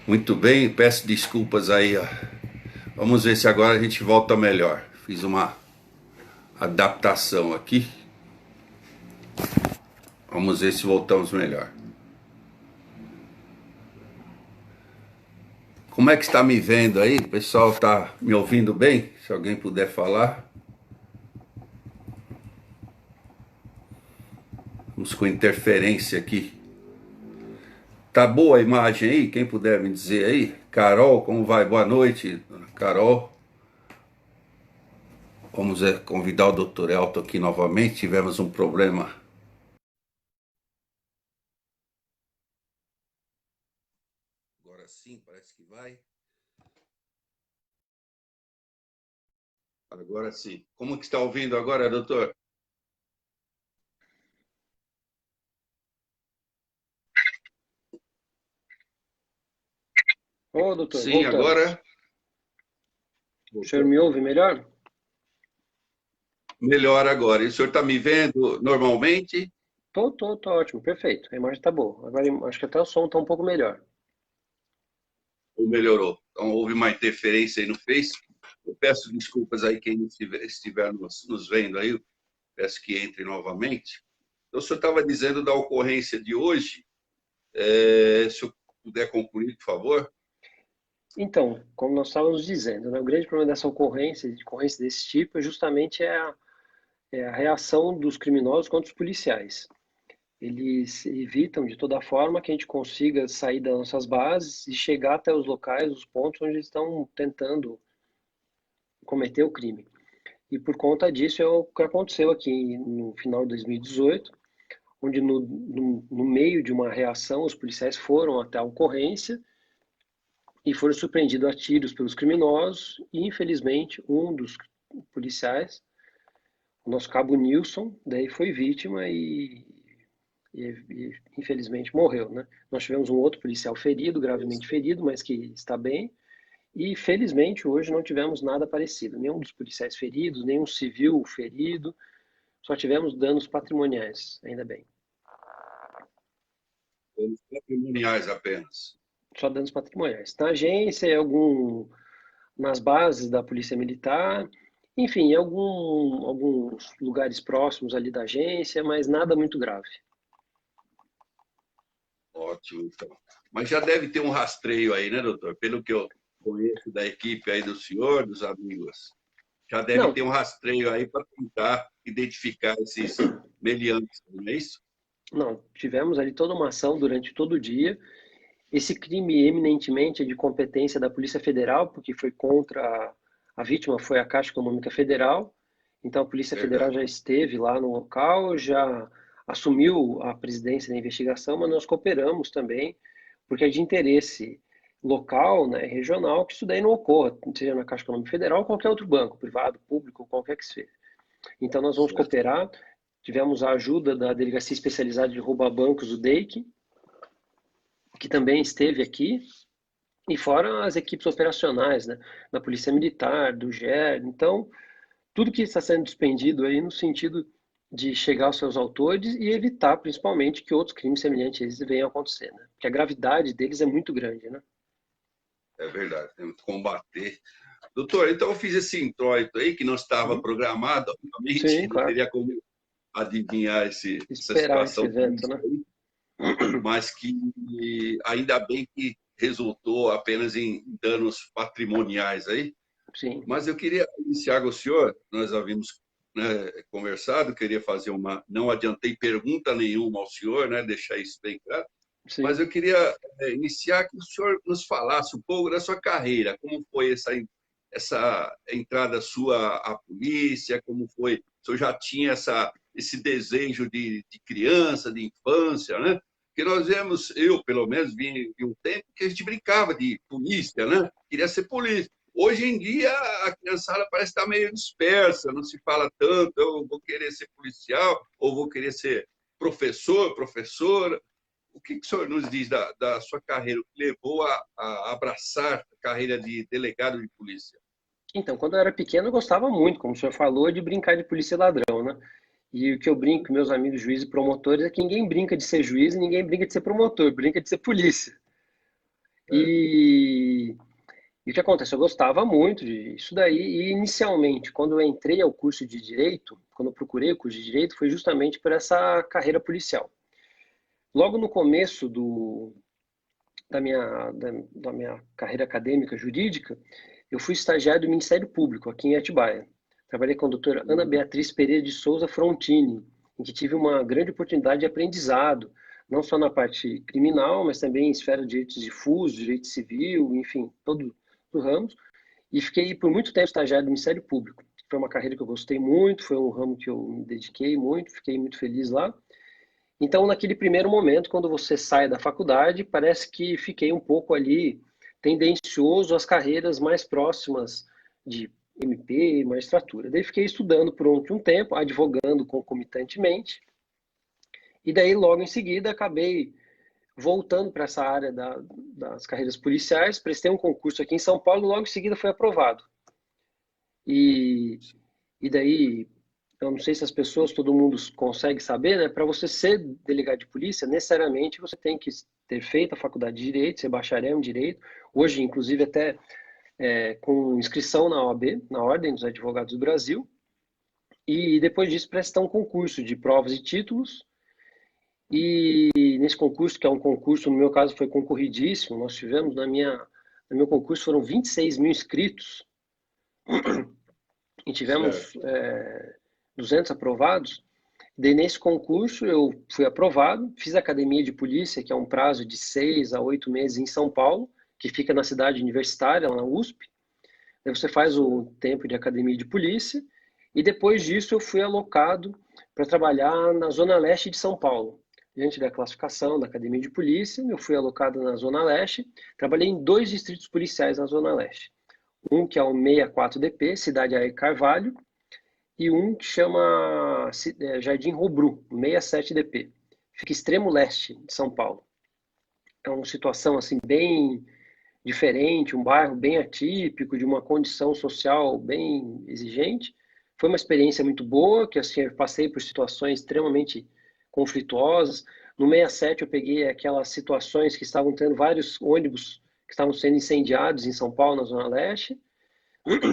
Muito bem, peço desculpas aí, ó. Vamos ver se agora a gente volta melhor. Fiz uma adaptação aqui. Vamos ver se voltamos melhor. Como é que está me vendo aí? O pessoal está me ouvindo bem? Se alguém puder falar. Vamos com interferência aqui. Tá boa a imagem aí? Quem puder me dizer aí? Carol, como vai? Boa noite, Carol. Vamos convidar o Dr. Elton aqui novamente. Tivemos um problema. Agora sim, parece que vai. Agora sim. Como que está ouvindo agora, doutor? Ô, doutor, Sim, voltamos. agora O senhor voltou. me ouve melhor? Melhor agora. E o senhor está me vendo normalmente Tô ótimo, perfeito. A imagem tá boa. Agora acho que até o som tá um pouco melhor. ou melhorou? Então houve uma interferência aí no Face. Eu peço desculpas aí quem estiver nos vendo aí. Eu peço que entre novamente. Então, o senhor estava dizendo da ocorrência de hoje. Se eu puder concluir, por favor. Então, como nós estávamos dizendo, né, o grande problema dessa ocorrência, de ocorrência desse tipo, é justamente a reação dos criminosos contra os policiais. Eles evitam de toda forma que a gente consiga sair das nossas bases e chegar até os locais, os pontos onde eles estão tentando cometer o crime. E por conta disso é o que aconteceu aqui no final de 2018, onde no meio de uma reação os policiais foram até a ocorrência e foram surpreendidos a tiros pelos criminosos e infelizmente um dos policiais, o nosso cabo Nilson, daí foi vítima e infelizmente morreu, né? Nós tivemos um outro policial ferido, gravemente ferido, mas que está bem. E felizmente hoje não tivemos nada parecido, nenhum dos policiais feridos, nenhum civil ferido, só tivemos danos patrimoniais, ainda bem. Patrimoniais apenas. Só danos patrimoniais. Na agência, nas bases da Polícia Militar, enfim, em alguns lugares próximos ali da agência, mas nada muito grave. Ótimo, então. Mas já deve ter um rastreio aí, né, doutor? Pelo que eu conheço da equipe aí do senhor, dos amigos, já deve Não, ter um rastreio aí para tentar identificar esses meliantes, não é isso? não, tivemos ali toda uma ação durante todo o dia. Esse crime eminentemente é de competência da Polícia Federal, porque foi contra a vítima foi a Caixa Econômica Federal. Então a Polícia Federal Verdade. já esteve lá no local, já assumiu a presidência da investigação, mas nós cooperamos também, porque é de interesse local, né, regional, que isso daí não ocorra, seja na Caixa Econômica Federal ou qualquer outro banco, privado, público, qualquer que seja. Então nós vamos Certo. cooperar. Tivemos a ajuda da Delegacia Especializada de Roubo a Bancos, o DEIC, que também esteve aqui, e fora as equipes operacionais, né, da Polícia Militar, do GER. Então, tudo que está sendo despendido aí no sentido de chegar aos seus autores e evitar, principalmente, que outros crimes semelhantes a esses venham a acontecer, né? Porque a gravidade deles é muito grande, né? É verdade, temos que combater. Doutor, então eu fiz esse introito aí que não estava Uhum. programado, Sim, obviamente, não claro. teria como adivinhar essa Esperar esse situação evento, política né? aí, mas que ainda bem que resultou apenas em danos patrimoniais aí. Sim, Mas eu queria iniciar com o senhor, nós havíamos, né, conversado, queria fazer uma, não adiantei pergunta nenhuma ao senhor, né, deixar isso bem claro, mas sim. eu queria iniciar que o senhor nos falasse um pouco da sua carreira, como foi essa entrada sua à polícia, como foi, o senhor já tinha esse desejo de criança, de infância, né? Porque nós vemos, eu pelo menos vim de um tempo que a gente brincava de polícia, né? Queria ser polícia. Hoje em dia a criançada parece estar meio dispersa, não se fala tanto, eu vou querer ser policial ou vou querer ser professor, professora. O que o senhor nos diz da sua carreira, o que levou a abraçar a carreira de delegado de polícia? Então, quando eu era pequeno, eu gostava muito, como o senhor falou, de brincar de polícia e ladrão, né? E o que eu brinco com meus amigos juízes e promotores é que ninguém brinca de ser juiz e ninguém brinca de ser promotor, brinca de ser polícia. E o que acontece? Eu gostava muito disso daí, e inicialmente, quando eu entrei ao curso de Direito, quando eu procurei o curso de Direito, foi justamente por essa carreira policial. Logo no começo da minha carreira acadêmica jurídica, eu fui estagiário do Ministério Público, aqui em Atibaia. Trabalhei com a doutora Ana Beatriz Pereira de Souza Frontini, em que tive uma grande oportunidade de aprendizado, não só na parte criminal, mas também em esfera de direitos difusos, direito civil, enfim, todos os ramos. E fiquei por muito tempo estagiário do Ministério Público. Foi uma carreira que eu gostei muito, foi um ramo que eu me dediquei muito, fiquei muito feliz lá. Então, naquele primeiro momento, quando você sai da faculdade, parece que fiquei um pouco ali tendencioso às carreiras mais próximas de MP, magistratura. Daí fiquei estudando por um tempo, advogando concomitantemente, e daí logo em seguida acabei voltando para essa área das carreiras policiais, prestei um concurso aqui em São Paulo, e logo em seguida foi aprovado. E, e daí eu não sei se as pessoas, todo mundo consegue saber, né? Para você ser delegado de polícia, necessariamente você tem que ter feito a faculdade de Direito, ser bacharel em Direito. Hoje, inclusive, até com inscrição na OAB, na Ordem dos Advogados do Brasil. E depois disso, prestar um concurso de provas e títulos. E nesse concurso, que é um concurso, no meu caso, foi concorridíssimo, nós tivemos, no meu concurso, foram 26 mil inscritos. E tivemos 200 aprovados. Daí, nesse concurso, eu fui aprovado, fiz a academia de polícia, que é um prazo de 6 a 8 meses em São Paulo, que fica na cidade universitária, lá na USP. Daí você faz o tempo de academia de polícia, e depois disso eu fui alocado para trabalhar na Zona Leste de São Paulo. Diante da classificação da academia de polícia, eu fui alocado na Zona Leste, trabalhei em 2 distritos policiais na Zona Leste. Um que é o 64DP, Cidade Aire Carvalho, e um que chama Jardim Robru, 67DP. Fica extremo leste de São Paulo. É uma situação assim bem diferente, um bairro bem atípico, de uma condição social bem exigente. Foi uma experiência muito boa, que assim, eu passei por situações extremamente conflituosas. No 67 eu peguei aquelas situações que estavam tendo vários ônibus que estavam sendo incendiados em São Paulo, na Zona Leste.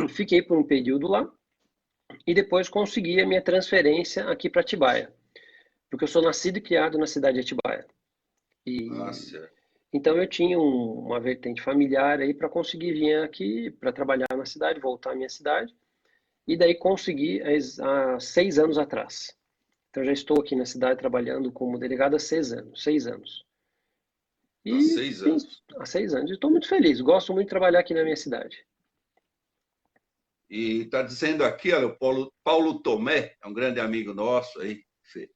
Fiquei por um período lá e depois consegui a minha transferência aqui para Atibaia, porque eu sou nascido e criado na cidade de Atibaia. E então eu tinha uma vertente familiar aí para conseguir vir aqui para trabalhar na cidade, voltar à minha cidade. E daí consegui há 6 anos atrás. Então já estou aqui na cidade trabalhando como delegado há 6 anos. 6 anos. E, há 6 anos. Há 6 anos. Estou muito feliz. Gosto muito de trabalhar aqui na minha cidade. E está dizendo aqui, olha, o Paulo Tomé, é um grande amigo nosso aí,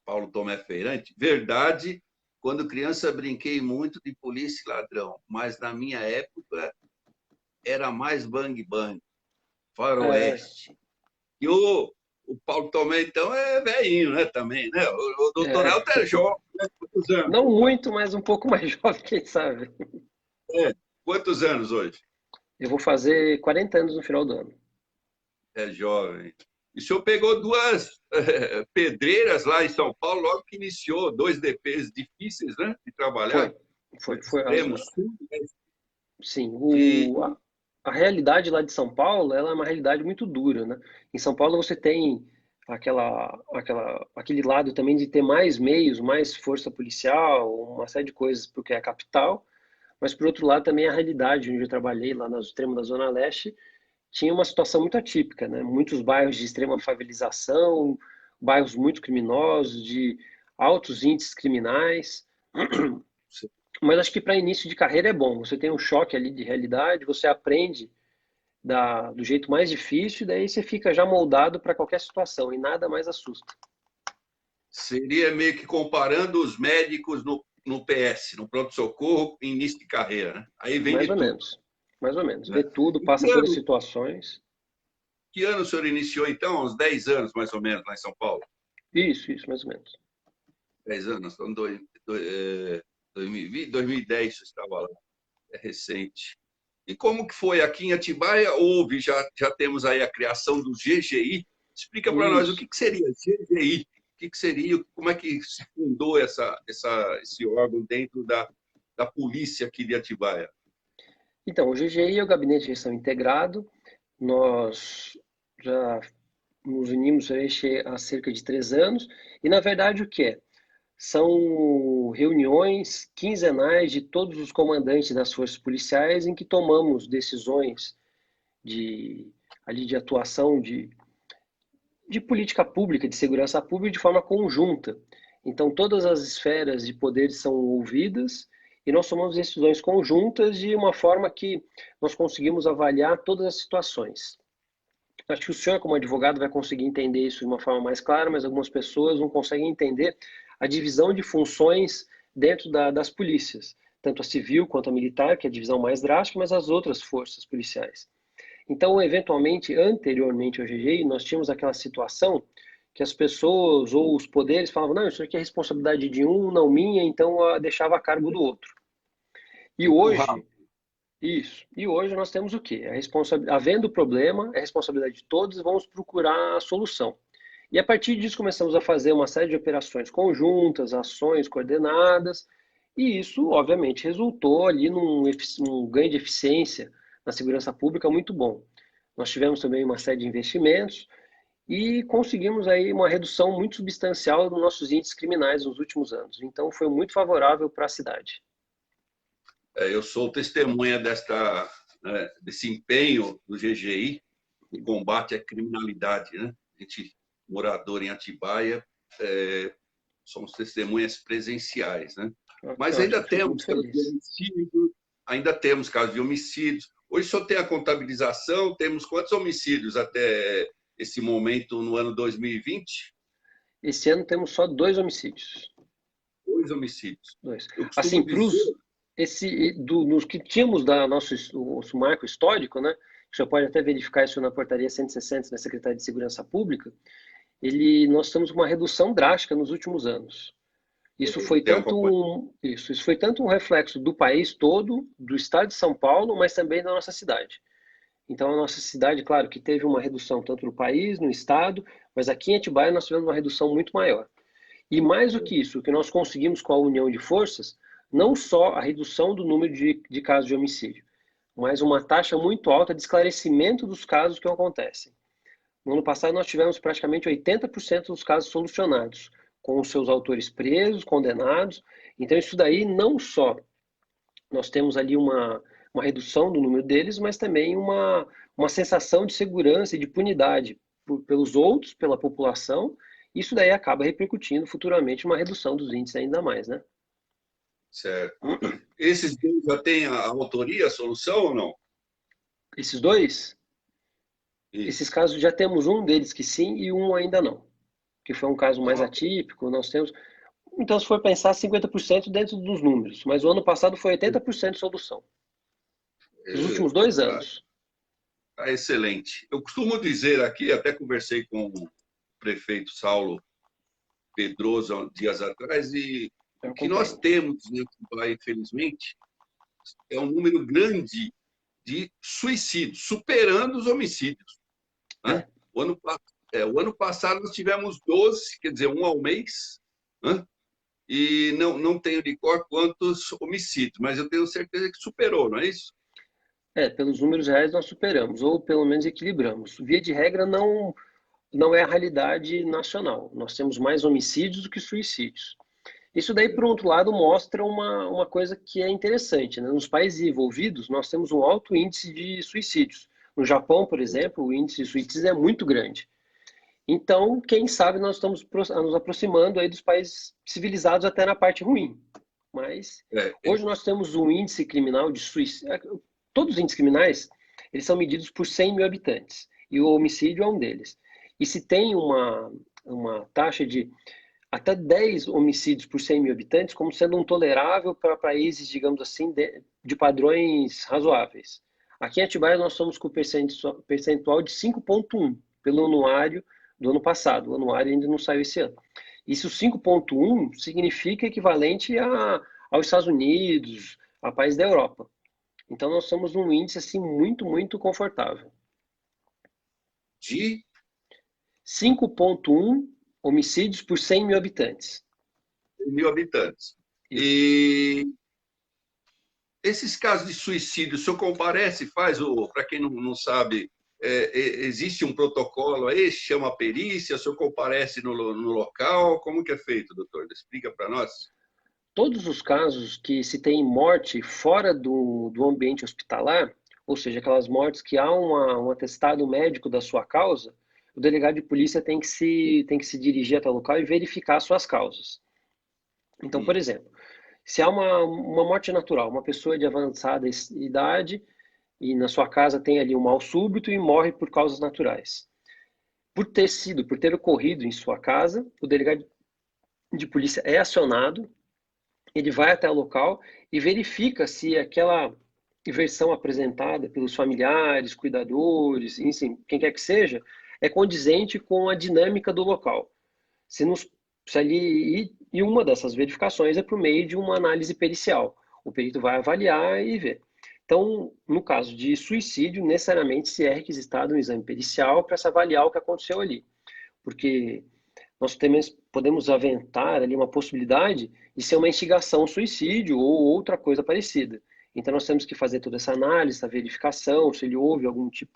Paulo Tomé Feirante. Verdade, quando criança brinquei muito de polícia e ladrão, mas na minha época era mais bang-bang, faroeste. E o Paulo Tomé, então, é velhinho, né, também, né? O doutor Elton é jovem, né? Quantos anos? Não muito, mas um pouco mais jovem, quem sabe. Quantos anos hoje? Eu vou fazer 40 anos no final do ano. É jovem. E o senhor pegou 2 pedreiras lá em São Paulo, logo que iniciou, 2 DPs difíceis, né, de trabalhar. Foi. Extremo sul, né? Sim, a realidade lá de São Paulo, ela é uma realidade muito dura, né? Em São Paulo você tem aquele lado também de ter mais meios, mais força policial, uma série de coisas, porque é a capital, mas por outro lado também a realidade onde eu trabalhei, lá no extremo da Zona Leste, tinha uma situação muito atípica, né? Muitos bairros de extrema favelização, bairros muito criminosos, de altos índices criminais. Mas acho que para início de carreira é bom. Você tem um choque ali de realidade, você aprende do jeito mais difícil, e daí você fica já moldado para qualquer situação e nada mais assusta. Seria meio que comparando os médicos no PS, no pronto-socorro, em início de carreira, né? Aí vem mais ou menos. Mais ou menos. Vê tudo, passa todas as situações. Que ano o senhor iniciou, então? Uns 10 anos, mais ou menos, lá em São Paulo? Isso, mais ou menos. 10 anos, então 2010 você estava lá. É recente. E como que foi aqui em Atibaia? Já temos aí a criação do GGI. Explica para nós o que seria GGI, o que seria, como é que se fundou esse órgão dentro da polícia aqui de Atibaia? Então, o GGI é o Gabinete de Gestão Integrado. Nós já nos unimos há cerca de 3 anos. E, na verdade, o que é? São reuniões quinzenais de todos os comandantes das forças policiais em que tomamos decisões ali de atuação de política pública, de segurança pública, de forma conjunta. Então, todas as esferas de poder são ouvidas e nós tomamos decisões conjuntas de uma forma que nós conseguimos avaliar todas as situações. Acho que o senhor, como advogado, vai conseguir entender isso de uma forma mais clara, mas algumas pessoas não conseguem entender a divisão de funções dentro das polícias, tanto a civil quanto a militar, que é a divisão mais drástica, mas as outras forças policiais. Então, eventualmente, anteriormente ao GGI, nós tínhamos aquela situação que as pessoas ou os poderes falavam, não, isso aqui é responsabilidade de um, não minha, então deixava a cargo do outro. E Empurrar. hoje, isso. E hoje nós temos o quê? Havendo problema, é responsabilidade de todos, vamos procurar a solução. E a partir disso começamos a fazer uma série de operações conjuntas, ações coordenadas, e isso, obviamente, resultou ali num ganho de eficiência na segurança pública muito bom. Nós tivemos também uma série de investimentos e conseguimos aí uma redução muito substancial dos nossos índices criminais nos últimos anos. Então, foi muito favorável para a cidade. Eu sou testemunha desse empenho do GGI no combate à criminalidade, né? A gente, morador em Atibaia, somos testemunhas presenciais, né? Mas ainda temos casos de homicídio, ainda temos casos de homicídios. Hoje só tem a contabilização, temos quantos homicídios até esse momento no ano 2020? Esse ano temos só 2 homicídios. 2 homicídios. 2. Eu costumo Assim, dizer... nos que tínhamos da nosso marco histórico, né? Você pode até verificar isso na portaria 160 da Secretaria de Segurança Pública. Nós temos uma redução drástica nos últimos anos. Isso foi tanto um reflexo do país todo, do estado de São Paulo, mas também da nossa cidade. Então, a nossa cidade, claro, que teve uma redução tanto no país, no estado, mas aqui em Atibaia nós tivemos uma redução muito maior. E mais do que isso, o que nós conseguimos com a união de forças, não só a redução do número de casos de homicídio, mas uma taxa muito alta de esclarecimento dos casos que acontecem. No ano passado, nós tivemos praticamente 80% dos casos solucionados, com os seus autores presos, condenados. Então, isso daí não só nós temos ali uma redução do número deles, mas também uma sensação de segurança e de punidade pelos outros, pela população. Isso daí acaba repercutindo futuramente uma redução dos índices ainda mais, né? Certo. Esses dois já têm a autoria, a solução ou não? Esses dois? Isso. Esses casos já temos um deles que sim e um ainda não. Que foi um caso mais atípico, nós temos... Então, se for pensar, 50% dentro dos números. Mas o ano passado foi 80% de solução. Nos últimos 2 anos. Excelente. Eu costumo dizer aqui, até conversei com o prefeito Saulo Pedroso dias atrás, e o que nós temos, né, infelizmente, é um número grande de suicídios, superando os homicídios. Né? O ano passado nós tivemos 12, quer dizer, um ao mês, né? E não tenho de cor quantos homicídios, mas eu tenho certeza que superou, não é isso? Pelos números reais nós superamos, ou pelo menos equilibramos. Via de regra, não é a realidade nacional. Nós temos mais homicídios do que suicídios. Isso daí, por outro lado, mostra uma coisa que é interessante, né? Nos países envolvidos, nós temos um alto índice de suicídios. No Japão, por exemplo, o índice de suicídios é muito grande. Então, quem sabe nós estamos nos aproximando aí dos países civilizados até na parte ruim. Mas hoje nós temos um índice criminal de suicídio. Todos os índices criminais, eles são medidos por 100 mil habitantes. E o homicídio é um deles. E se tem uma taxa de até 10 homicídios por 100 mil habitantes como sendo um tolerável para países, digamos assim, de padrões razoáveis. Aqui em Atibaia nós estamos com o percentual de 5,1 pelo anuário do ano passado. O anuário ainda não saiu esse ano. Isso 5,1 significa equivalente aos Estados Unidos, a países da Europa. Então nós somos num índice assim muito, muito confortável. De 5,1 homicídios por 100 mil habitantes. 100 mil habitantes. E esses casos de suicídio, o senhor comparece, faz para quem não sabe, existe um protocolo aí, chama perícia, o senhor comparece no local, como que é feito, doutor? Explica para nós. Todos os casos que se tem morte fora do ambiente hospitalar, ou seja, aquelas mortes que há um atestado médico da sua causa, o delegado de polícia tem que se dirigir até o local e verificar suas causas. Então, por exemplo, se há uma morte natural, uma pessoa de avançada idade e na sua casa tem ali um mal súbito e morre por causas naturais. Por ter ocorrido em sua casa, o delegado de polícia é acionado, ele vai até o local e verifica se aquela versão apresentada pelos familiares, cuidadores, enfim, quem quer que seja, é condizente com a dinâmica do local. Se ali, e uma dessas verificações é por meio de uma análise pericial. O perito vai avaliar e ver. Então, no caso de suicídio, necessariamente se é requisitado um exame pericial para se avaliar o que aconteceu ali. Porque nós podemos aventar ali uma possibilidade de ser uma instigação ao suicídio ou outra coisa parecida. Então nós temos que fazer toda essa análise, essa verificação, se ele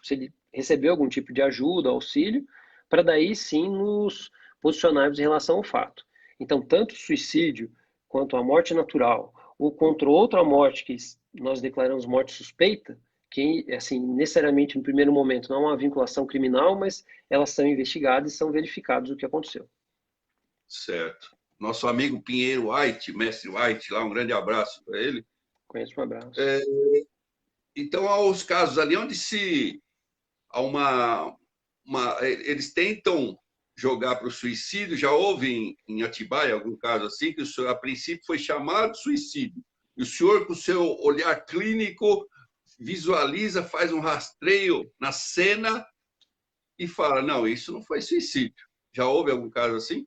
se ele recebeu algum tipo de ajuda, auxílio, para daí sim nos posicionarmos em relação ao fato. Então tanto o suicídio quanto a morte natural ou contra outra morte que nós declaramos morte suspeita, que assim necessariamente no primeiro momento não há uma vinculação criminal, mas elas são investigadas e são verificados o que aconteceu. Certo. Nosso amigo Pinheiro White, mestre White, lá, um grande abraço para ele. Conheço, um abraço. Então, há os casos ali onde há eles tentam jogar para o suicídio. Já houve em Atibaia algum caso assim, que o senhor, a princípio, foi chamado de suicídio. E o senhor, com o seu olhar clínico, visualiza, faz um rastreio na cena e fala, não, isso não foi suicídio. Já houve algum caso assim?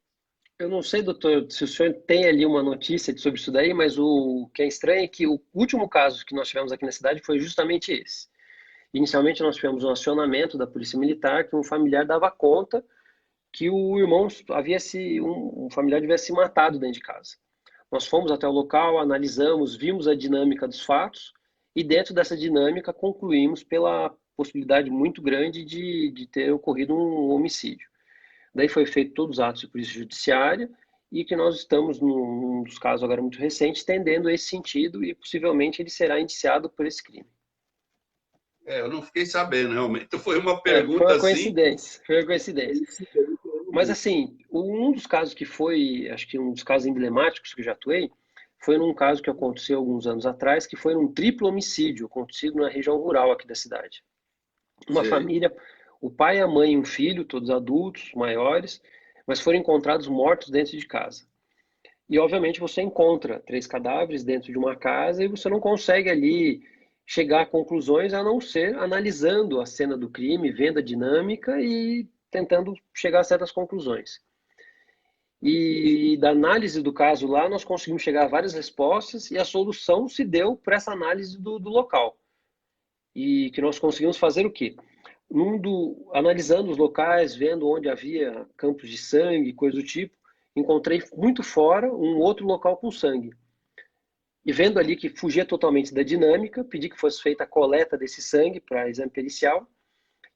Eu não sei, doutor, se o senhor tem ali uma notícia sobre isso daí, mas o que é estranho é que o último caso que nós tivemos aqui na cidade foi justamente esse. Inicialmente nós tivemos um acionamento da Polícia Militar que um familiar dava conta que o irmão um familiar havia se matado dentro de casa. Nós fomos até o local, analisamos, vimos a dinâmica dos fatos e dentro dessa dinâmica concluímos pela possibilidade muito grande de ter ocorrido um homicídio. Daí foi feito todos os atos de polícia judiciária e que nós estamos, num dos casos agora muito recentes, tendendo a esse sentido e possivelmente ele será indiciado por esse crime. Eu não fiquei sabendo, realmente. Foi uma Foi pergunta uma assim. coincidência, foi uma coincidência. Mas assim, um dos casos que foi, acho que um dos casos emblemáticos que eu já atuei, foi num caso que aconteceu alguns anos atrás, que foi um triplo homicídio acontecido na região rural aqui da cidade. Uma família, o pai, a mãe e um filho, todos adultos, maiores, mas foram encontrados mortos dentro de casa. E, obviamente, você encontra 3 cadáveres dentro de uma casa e você não consegue ali chegar a conclusões a não ser analisando a cena do crime, vendo a dinâmica e tentando chegar a certas conclusões. E da análise do caso lá, nós conseguimos chegar a várias respostas e a solução se deu por essa análise do local. E que nós conseguimos fazer o quê? Analisando os locais, vendo onde havia campos de sangue, coisa do tipo, encontrei muito fora um outro local com sangue. E vendo ali que fugia totalmente da dinâmica, pedi que fosse feita a coleta desse sangue para exame pericial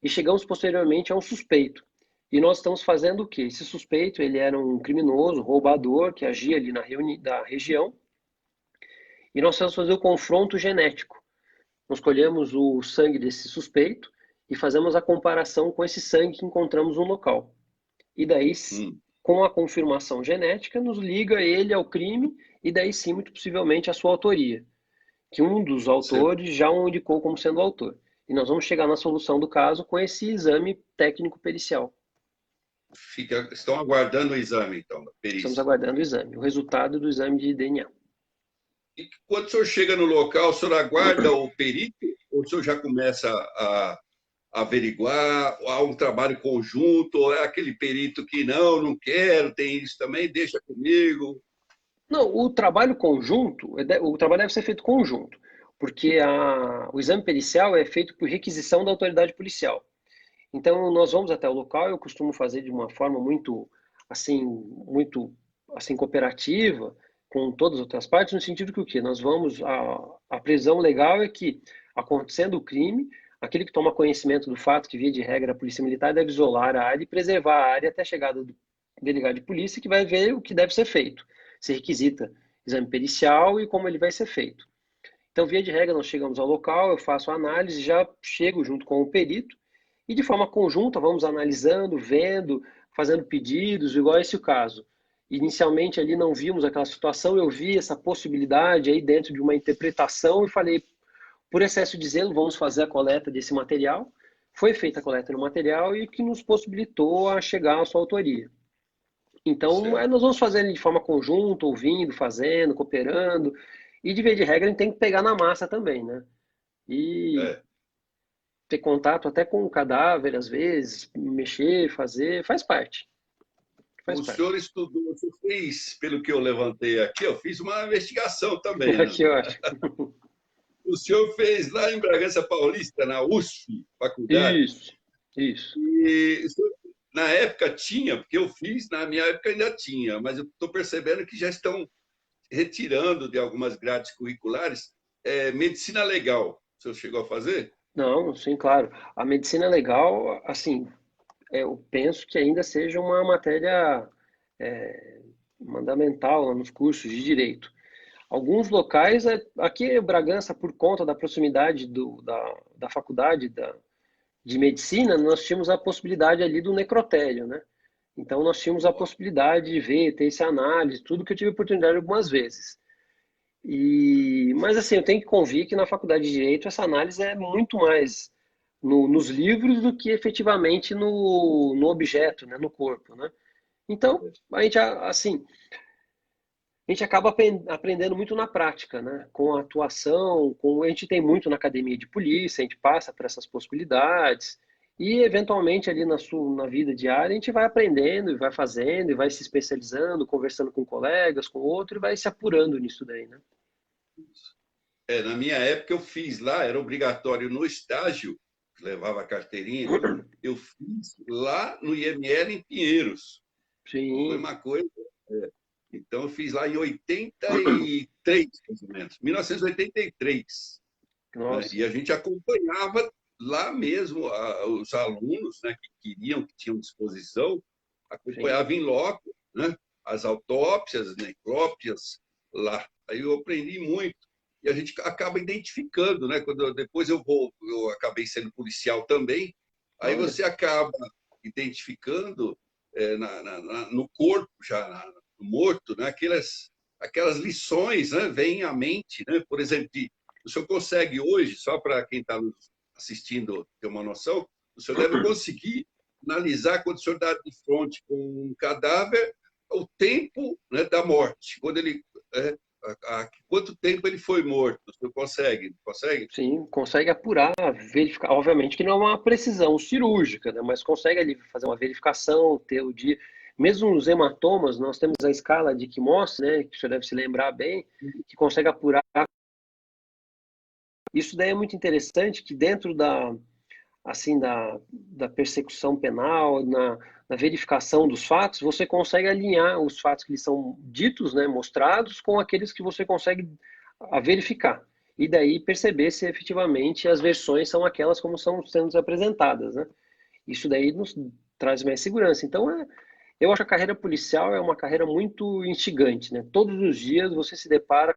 e chegamos posteriormente a um suspeito. E nós estamos fazendo o quê? Esse suspeito, ele era um criminoso, roubador, que agia ali da região, e nós vamos fazer o confronto genético. Nós colhemos o sangue desse suspeito e fazemos a comparação com esse sangue que encontramos no local. E daí, com a confirmação genética, nos liga ele ao crime e daí sim, muito possivelmente, a sua autoria. Que um dos autores já o indicou como sendo o autor. E nós vamos chegar na solução do caso com esse exame técnico-pericial. Estão aguardando o exame, então, da perícia. Estamos aguardando o exame, o resultado do exame de DNA. E quando o senhor chega no local, o senhor aguarda o perito ou o senhor já começa a averiguar? Há um trabalho conjunto? Ou é aquele perito que não quero, tem isso também, deixa comigo? Não, o trabalho deve ser feito conjunto, porque o exame pericial é feito por requisição da autoridade policial. Então, nós vamos até o local, eu costumo fazer de uma forma muito assim cooperativa, com todas as outras partes, no sentido que o quê? Nós vamos, a prisão legal é que, acontecendo o crime, aquele que toma conhecimento do fato, que via de regra a polícia militar deve isolar a área e preservar a área até a chegada do delegado de polícia, que vai ver o que deve ser feito. Se requisita exame pericial e como ele vai ser feito. Então, via de regra, nós chegamos ao local, eu faço a análise, já chego junto com o perito e de forma conjunta vamos analisando, vendo, fazendo pedidos, igual esse o caso. Inicialmente ali não vimos aquela situação, eu vi essa possibilidade aí dentro de uma interpretação e falei, por excesso de zelo, vamos fazer a coleta desse material. Foi feita a coleta do material e que nos possibilitou a chegar à sua autoria. Então, Certo. nós vamos fazendo de forma conjunta, ouvindo, fazendo, cooperando. E de vez de regra, a gente tem que pegar na massa também, né? E É. ter contato até com o cadáver, às vezes, mexer, fazer, faz parte. Faz O parte. senhor estudou, você fez, pelo que eu levantei aqui, eu fiz uma investigação também, né? Que eu acho. O senhor fez lá em Bragança Paulista, na USP, faculdade, Isso, isso. e o senhor, na época tinha, porque eu fiz, na minha época ainda tinha, mas eu estou percebendo que já estão retirando de algumas grades curriculares medicina legal. O senhor chegou a fazer? Não, sim, claro. A medicina legal, assim, eu penso que ainda seja uma matéria é, mandamental lá nos cursos de direito. Alguns locais, aqui em Bragança, por conta da proximidade da faculdade de medicina, nós tínhamos a possibilidade ali do necrotério, né? Então, nós tínhamos a possibilidade de ver, ter essa análise, tudo que eu tive oportunidade algumas vezes. Mas, assim, eu tenho que convir que na faculdade de Direito essa análise é muito mais nos livros do que efetivamente no objeto, né? No corpo, né? Então, a gente, assim, a gente acaba aprendendo muito na prática, né? Com a atuação, a gente tem muito na academia de polícia, a gente passa por essas possibilidades e eventualmente ali na vida diária a gente vai aprendendo e vai fazendo e vai se especializando, conversando com colegas, com outro e vai se apurando nisso daí, né? Na minha época eu fiz lá, era obrigatório no estágio, que levava a carteirinha e tudo, eu fiz lá no IML em Pinheiros. Foi Sim, uma coisa. Então, eu fiz lá em 83, mais ou menos, 1983. Né? nossa, E a gente acompanhava lá mesmo os alunos, né, que queriam, que tinham disposição, sim. acompanhava em loco, né, as autópsias, as necrópsias lá. Aí eu aprendi muito. E a gente acaba identificando, né? Depois eu acabei sendo policial também, aí Olha, você acaba identificando no corpo, já no morto, né? Aquelas lições, né? Vêm à mente, né? Por exemplo, o senhor consegue hoje, só para quem está nos assistindo ter uma noção, o senhor deve conseguir analisar quando o senhor dá de frente com um cadáver o tempo, né, da morte, quando ele há quanto tempo ele foi morto. O senhor consegue? Consegue? sim, consegue apurar, verificar. Obviamente que não é uma precisão cirúrgica, né? Mas consegue ali fazer uma verificação, ter o dia. Mesmo os hematomas, nós temos a escala de Kimoss, né? Que o senhor deve se lembrar bem, que consegue apurar. Isso daí é muito interessante, que dentro assim, da persecução penal, na verificação dos fatos, você consegue alinhar os fatos que lhes são ditos, né, mostrados, com aqueles que você consegue verificar. E daí perceber se efetivamente as versões são aquelas como são sendo apresentadas, né? Isso daí nos traz mais segurança. Então, eu acho que a carreira policial é uma carreira muito instigante, né? Todos os dias você se depara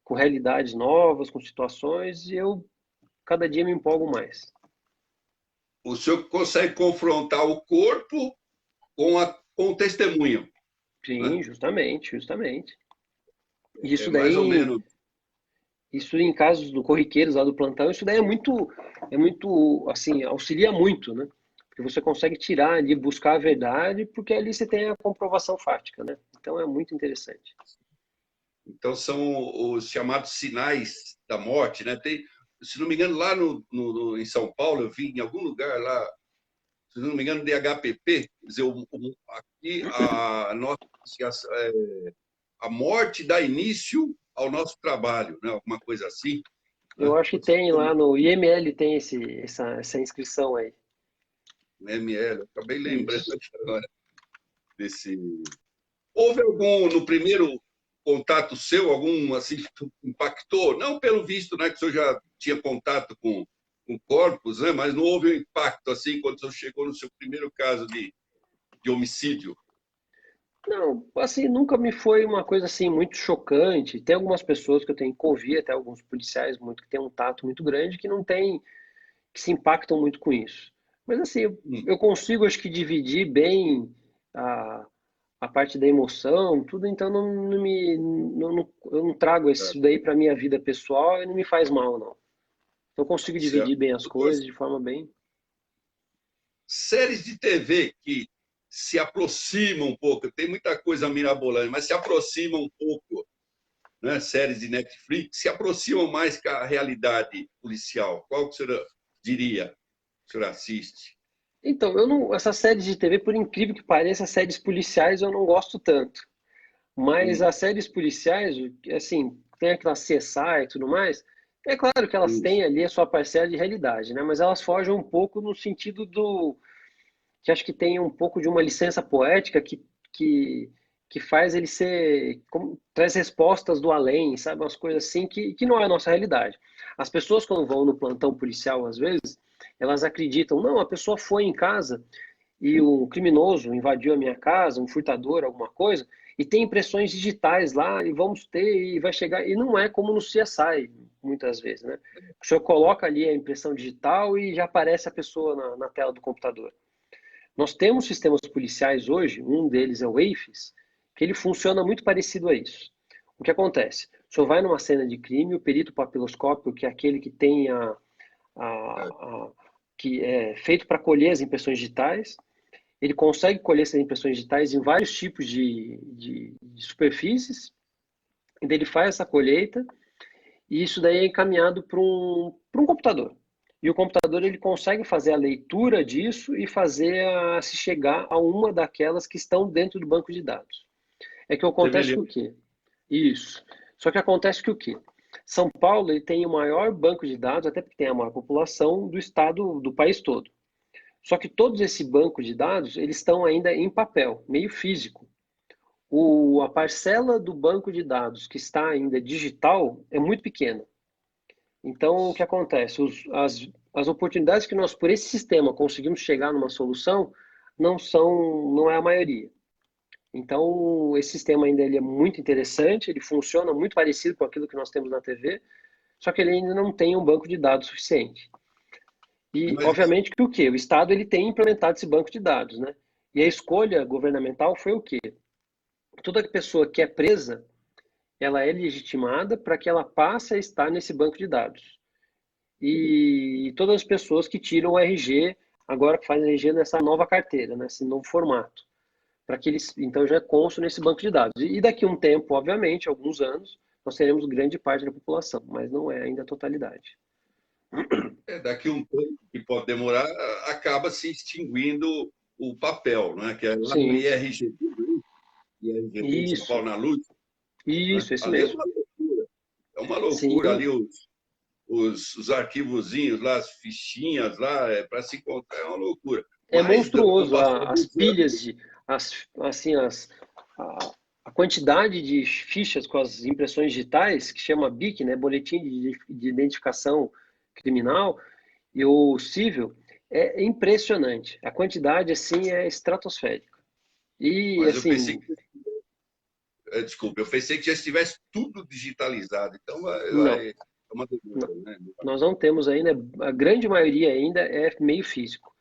com realidades novas, com situações, e eu cada dia me empolgo mais. O senhor consegue confrontar o corpo com o testemunho, né? Sim, justamente, justamente. É Isso mais ou daí, menos. isso em casos do corriqueiros lá do plantão, isso daí é muito, assim, auxilia muito, né? Porque você consegue tirar ali, buscar a verdade, porque ali você tem a comprovação fática, né? Então é muito interessante. Então, são os chamados sinais da morte, né? Se não me engano, lá em São Paulo, eu vi em algum lugar lá, se não me engano, de HPP, quer dizer, aqui a morte dá início ao nosso trabalho, né? Alguma coisa assim. Eu Né? acho que Quando você tem lá no IML tem essa inscrição aí. no ML, eu acabei lembrando Isso. aqui agora desse. Houve algum, no primeiro contato seu, algum assim que impactou? Não pelo visto, né, que o senhor já tinha contato com corpos, né, mas não houve um impacto assim quando o senhor chegou no seu primeiro caso de homicídio? Não, assim, nunca me foi uma coisa assim muito chocante. Tem algumas pessoas que eu tenho que ouvir, até alguns policiais muito que têm um tato muito grande que não tem, que se impactam muito com isso. Mas assim, Hum, eu consigo acho que dividir bem a, a parte da emoção, tudo, então eu não trago é, isso daí para minha vida pessoal e não me faz mal, não. Então eu consigo certo. dividir bem as Doutor, coisas de forma bem. séries de TV que se aproximam um pouco, tem muita coisa mirabolante, mas se aproximam um pouco, né? Séries de Netflix, se aproximam mais com a realidade policial. Qual que o senhor diria? O senhor assiste? Então, eu não, essas séries de TV, por incrível que pareça, as séries policiais eu não gosto tanto. Mas Hum, as séries policiais, assim, tem aquela CSI e tudo mais, é claro que elas isso. têm ali a sua parcela de realidade, né? Mas elas fogem um pouco no sentido do que acho que tem um pouco de uma licença poética que, que faz ele ser, traz respostas do além, sabe? Umas coisas assim que não é a nossa realidade. As pessoas, quando vão no plantão policial, às vezes, elas acreditam, não, a pessoa foi em casa e um criminoso invadiu a minha casa, um furtador, alguma coisa, e tem impressões digitais lá, e vamos ter, e vai chegar, e não é como no CSI, muitas vezes, né? O senhor coloca ali a impressão digital e já aparece a pessoa na tela do computador. Nós temos sistemas policiais hoje, um deles é o EIFES, que ele funciona muito parecido a isso. O que acontece? O senhor vai numa cena de crime, o perito papiloscópio, que é aquele que tem É, que é feito para colher as impressões digitais, ele consegue colher essas impressões digitais em vários tipos de superfícies, e daí ele faz essa colheita, e isso daí é encaminhado para um computador. E o computador ele consegue fazer a leitura disso e fazer se chegar a uma daquelas que estão dentro do banco de dados. É que acontece que o semelhante. quê? Isso. Só que acontece que o quê? São Paulo ele tem o maior banco de dados, até porque tem a maior população do estado, do país todo. Só que todos esse banco de dados, eles estão ainda em papel, meio físico. A parcela do banco de dados que está ainda digital é muito pequena. Então, o que acontece? As oportunidades que nós, por esse sistema, conseguimos chegar numa solução, não é a maioria. Então, esse sistema ainda ele é muito interessante, ele funciona muito parecido com aquilo que nós temos na TV, só que ele ainda não tem um banco de dados suficiente. E, Mas, obviamente, que o quê? O Estado ele tem implementado esse banco de dados, né? E a escolha governamental foi o quê? Toda pessoa que é presa, ela é legitimada para que ela passe a estar nesse banco de dados. E todas as pessoas que tiram o RG, agora que fazem RG nessa nova carteira, nesse novo formato, para que eles então já constam nesse banco de dados. E daqui a um tempo, obviamente, alguns anos, nós teremos grande parte da população, mas não é ainda a totalidade. daqui a um tempo, que pode demorar, acaba se extinguindo o papel, né? Que é lá no Sim, IRGB, IRGB de São isso, Paulo na Luz, né? isso, esse Ali mesmo. é uma loucura Sim, ali os arquivozinhos lá, as fichinhas lá, para se encontrar, é uma loucura. é Mas, com o monstruoso passar as dos pilhas anos, de, assim, a, a quantidade de fichas com as impressões digitais, que chama BIC, né, Boletim de Identificação Criminal, e o civil, é impressionante. A quantidade, assim, é estratosférica. E, mas eu pensei assim, que, desculpa, eu pensei que já estivesse tudo digitalizado, então não, é uma demora, não. né? Nós não temos ainda, a grande maioria ainda é meio físico.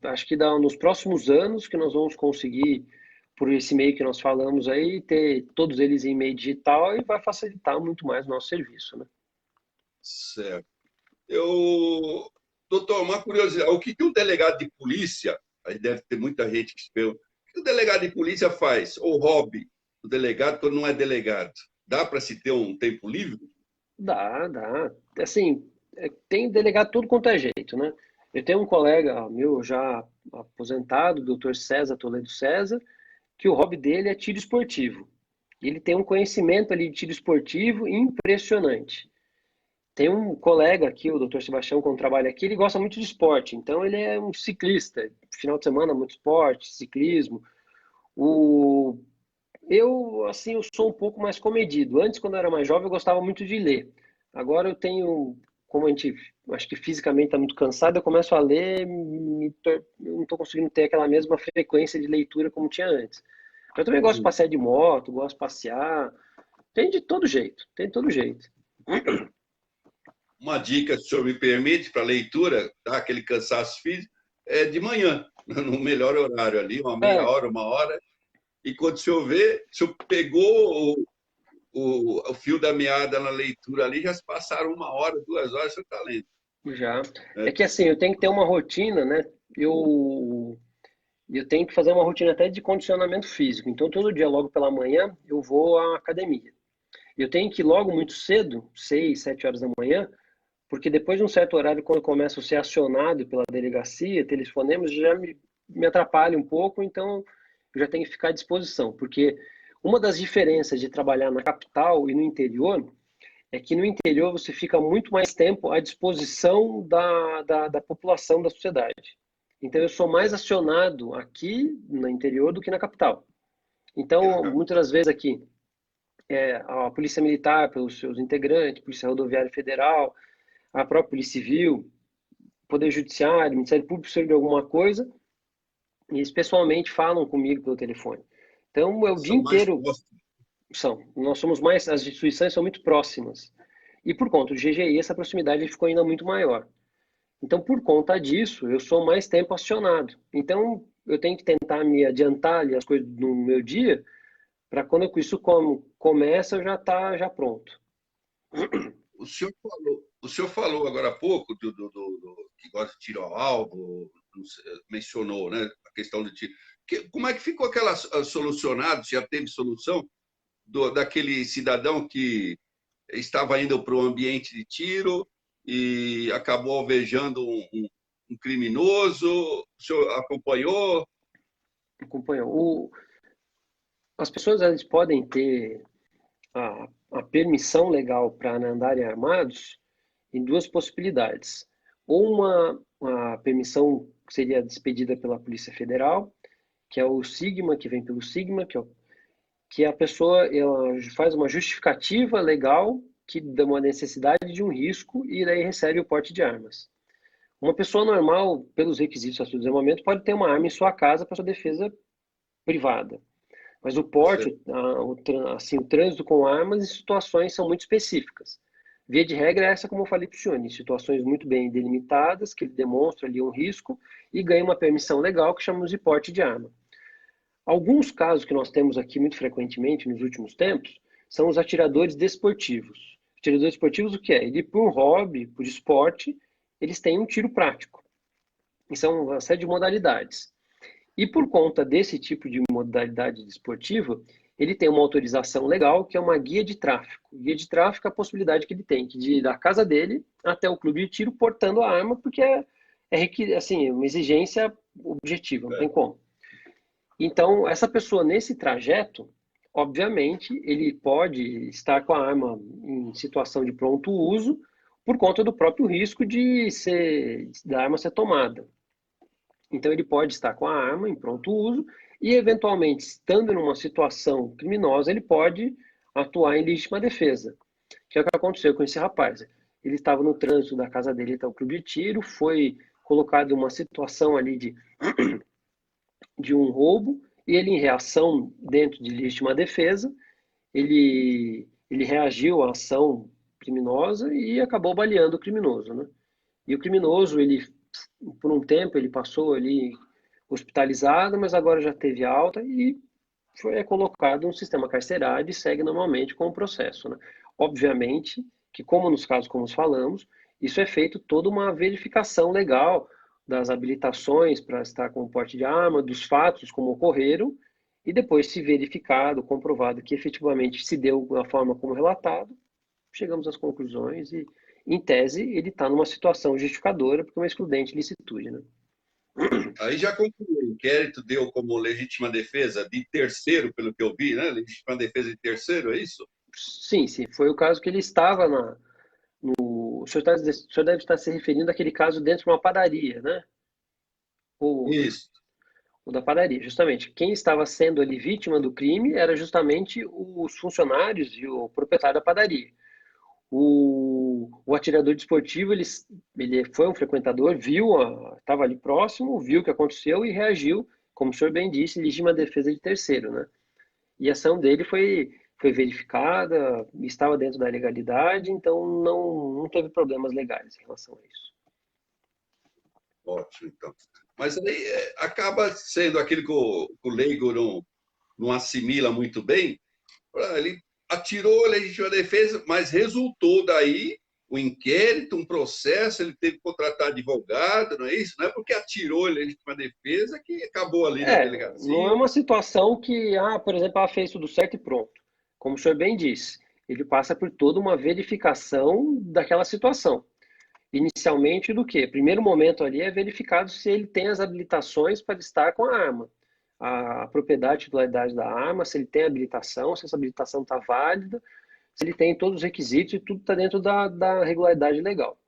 Acho que nos próximos anos que nós vamos conseguir, por esse meio que nós falamos aí, ter todos eles em meio digital e vai facilitar muito mais o nosso serviço, né? Certo. Eu, doutor, uma curiosidade, o que que um delegado de polícia, aí deve ter muita gente que se pergunta, o que o delegado de polícia faz? Ou hobby do delegado quando não é delegado? Dá para se ter um tempo livre? Dá. Assim, tem delegado tudo quanto é jeito, né? Eu tenho um colega meu já aposentado, o doutor César Toledo César, que o hobby dele é tiro esportivo. Ele tem um conhecimento ali de tiro esportivo impressionante. Tem um colega aqui, o doutor Sebastião, quando trabalha aqui, ele gosta muito de esporte, então ele é um ciclista. Final de semana, muito esporte, ciclismo. O... Assim, eu sou um pouco mais comedido. Antes, quando eu era mais jovem, eu gostava muito de ler. Agora eu tenho, como a gente, acho que fisicamente está muito cansado, eu começo a ler, eu não estou conseguindo ter aquela mesma frequência de leitura como tinha antes. Eu também gosto de Uhum. passear de moto, gosto de passear. Tem de todo jeito, tem de todo jeito. Uma dica, se o senhor me permite, para leitura, tá? Aquele cansaço físico, é de manhã, no melhor horário ali, uma meia É, hora, uma hora. E quando o senhor vê, o senhor pegou o fio da meada na leitura ali, já se passaram uma hora, 2 horas, o senhor está lendo. já. Né? É que assim, eu tenho que ter uma rotina, né? Eu tenho que fazer uma rotina até de condicionamento físico. Então, todo dia, logo pela manhã, eu vou à academia. Eu tenho que ir logo muito cedo, 6, 7 horas da manhã, porque depois de um certo horário, quando eu começo a ser acionado pela delegacia, telefonemas, já me atrapalha um pouco, então eu já tenho que ficar à disposição. Porque uma das diferenças de trabalhar na capital e no interior é que no interior você fica muito mais tempo à disposição da população, da sociedade. Então eu sou mais É, acionado aqui no interior do que na capital. aqui na Então, muitas capital. das vezes aqui, a Polícia Militar, pelos seus integrantes, Polícia Rodoviária Federal, a própria Polícia Civil, Poder Judiciário, Ministério Público, precisa de alguma coisa, e eles pessoalmente falam comigo pelo telefone. Então, é o dia São mais inteiro próximos. nós somos mais, as instituições são muito próximas. E por conta do GGI, essa proximidade ficou ainda muito maior. Então, por conta disso, eu sou mais tempo acionado. Então, eu tenho que tentar me adiantar ali as coisas no meu dia, para quando isso começa, eu já tá já pronto. O senhor falou agora há pouco que gosta de tiro ao alvo, mencionou, né, a questão de tiro. Como é que ficou aquela solucionado? Já teve solução daquele cidadão que estava indo para o ambiente de tiro e acabou alvejando um criminoso? O senhor acompanhou? Acompanhou. As pessoas elas podem ter a permissão legal para andarem armados em duas possibilidades. Ou uma permissão que seria despedida pela Polícia Federal, que é o Sigma, que vem pelo Sigma, que a pessoa ela faz uma justificativa legal que dá uma necessidade de um risco e daí recebe o porte de armas. Uma pessoa normal, pelos requisitos do desarmamento, pode ter uma arma em sua casa para sua defesa privada. Mas o porte, assim, o trânsito com armas em situações são muito específicas. Via de regra é essa, como eu falei para o senhor, em situações muito bem delimitadas, que ele demonstra ali um risco e ganha uma permissão legal que chamamos de porte de arma. Alguns casos que nós temos aqui muito frequentemente nos últimos tempos são os atiradores desportivos. Atiradores desportivos, o que é? Ele, por hobby, por esporte, eles têm um tiro prático. E são uma série de modalidades. E por conta desse tipo de modalidade desportiva, ele tem uma autorização legal, que é uma guia de tráfico. Guia de tráfico é a possibilidade que ele tem de ir da casa dele até o clube de tiro portando a arma, porque assim, uma exigência objetiva, não tem É, como. Então, essa pessoa nesse trajeto, obviamente, ele pode estar com a arma em situação de pronto uso por conta do próprio risco da arma ser tomada. Então, ele pode estar com a arma em pronto uso e, eventualmente, estando numa situação criminosa, ele pode atuar em legítima defesa, que é o que aconteceu com esse rapaz. Ele estava no trânsito da casa dele até o clube de tiro, foi colocado em uma situação ali de um roubo, e ele, em reação dentro de legítima defesa, ele reagiu à ação criminosa e acabou baleando o criminoso, né? E o criminoso, ele, por um tempo, ele passou ali hospitalizado, mas agora já teve alta e foi colocado no sistema carcerário e segue normalmente com o processo, né? Obviamente que, como nos casos como falamos, isso é feito toda uma verificação legal das habilitações para estar com o porte de arma, dos fatos como ocorreram, e depois, se verificado, comprovado que efetivamente se deu da forma como relatado, chegamos às conclusões e, em tese, ele está numa situação justificadora porque é uma excludente licitude, né? aí já concluiu. O inquérito deu como legítima defesa de terceiro, pelo que eu vi, né? Legítima defesa de terceiro, é isso? Sim, sim, foi o caso que ele estava o senhor deve estar se referindo àquele caso dentro de uma padaria, né? O, Isso. O da padaria, justamente. Quem estava sendo ali vítima do crime era justamente os funcionários e o proprietário da padaria. O atirador desportivo, ele foi um frequentador, viu, estava ali próximo, viu o que aconteceu e reagiu, como o senhor bem disse, legítima defesa de terceiro, né? E a ação dele foi verificada, estava dentro da legalidade, então não teve problemas legais em relação a isso. Ótimo, então. Mas aí acaba sendo aquilo que o leigo não assimila muito bem. Ele atirou a legítima defesa, mas resultou daí um inquérito, um processo, ele teve que contratar advogado, não é isso? Não é porque atirou a legítima defesa que acabou ali na Não é delegacia. uma situação que, por exemplo, ela fez tudo certo e pronto. Como o senhor bem disse, ele passa por toda uma verificação daquela situação. Inicialmente do quê? Primeiro momento ali é verificado se ele tem as habilitações para estar com a arma. A propriedade e titularidade da arma, se ele tem habilitação, se essa habilitação está válida, se ele tem todos os requisitos e tudo está dentro da regularidade legal.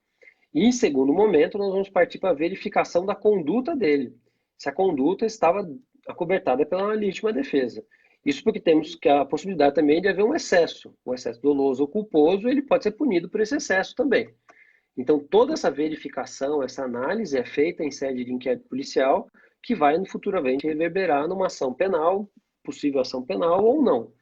E em segundo momento, nós vamos partir para a verificação da conduta dele. Se a conduta estava acobertada pela legítima defesa. Isso porque temos que a possibilidade também de haver um excesso doloso ou culposo, ele pode ser punido por esse excesso também. Então, toda essa verificação, essa análise é feita em sede de inquérito policial, que vai futuramente reverberar numa ação penal, possível ação penal ou não.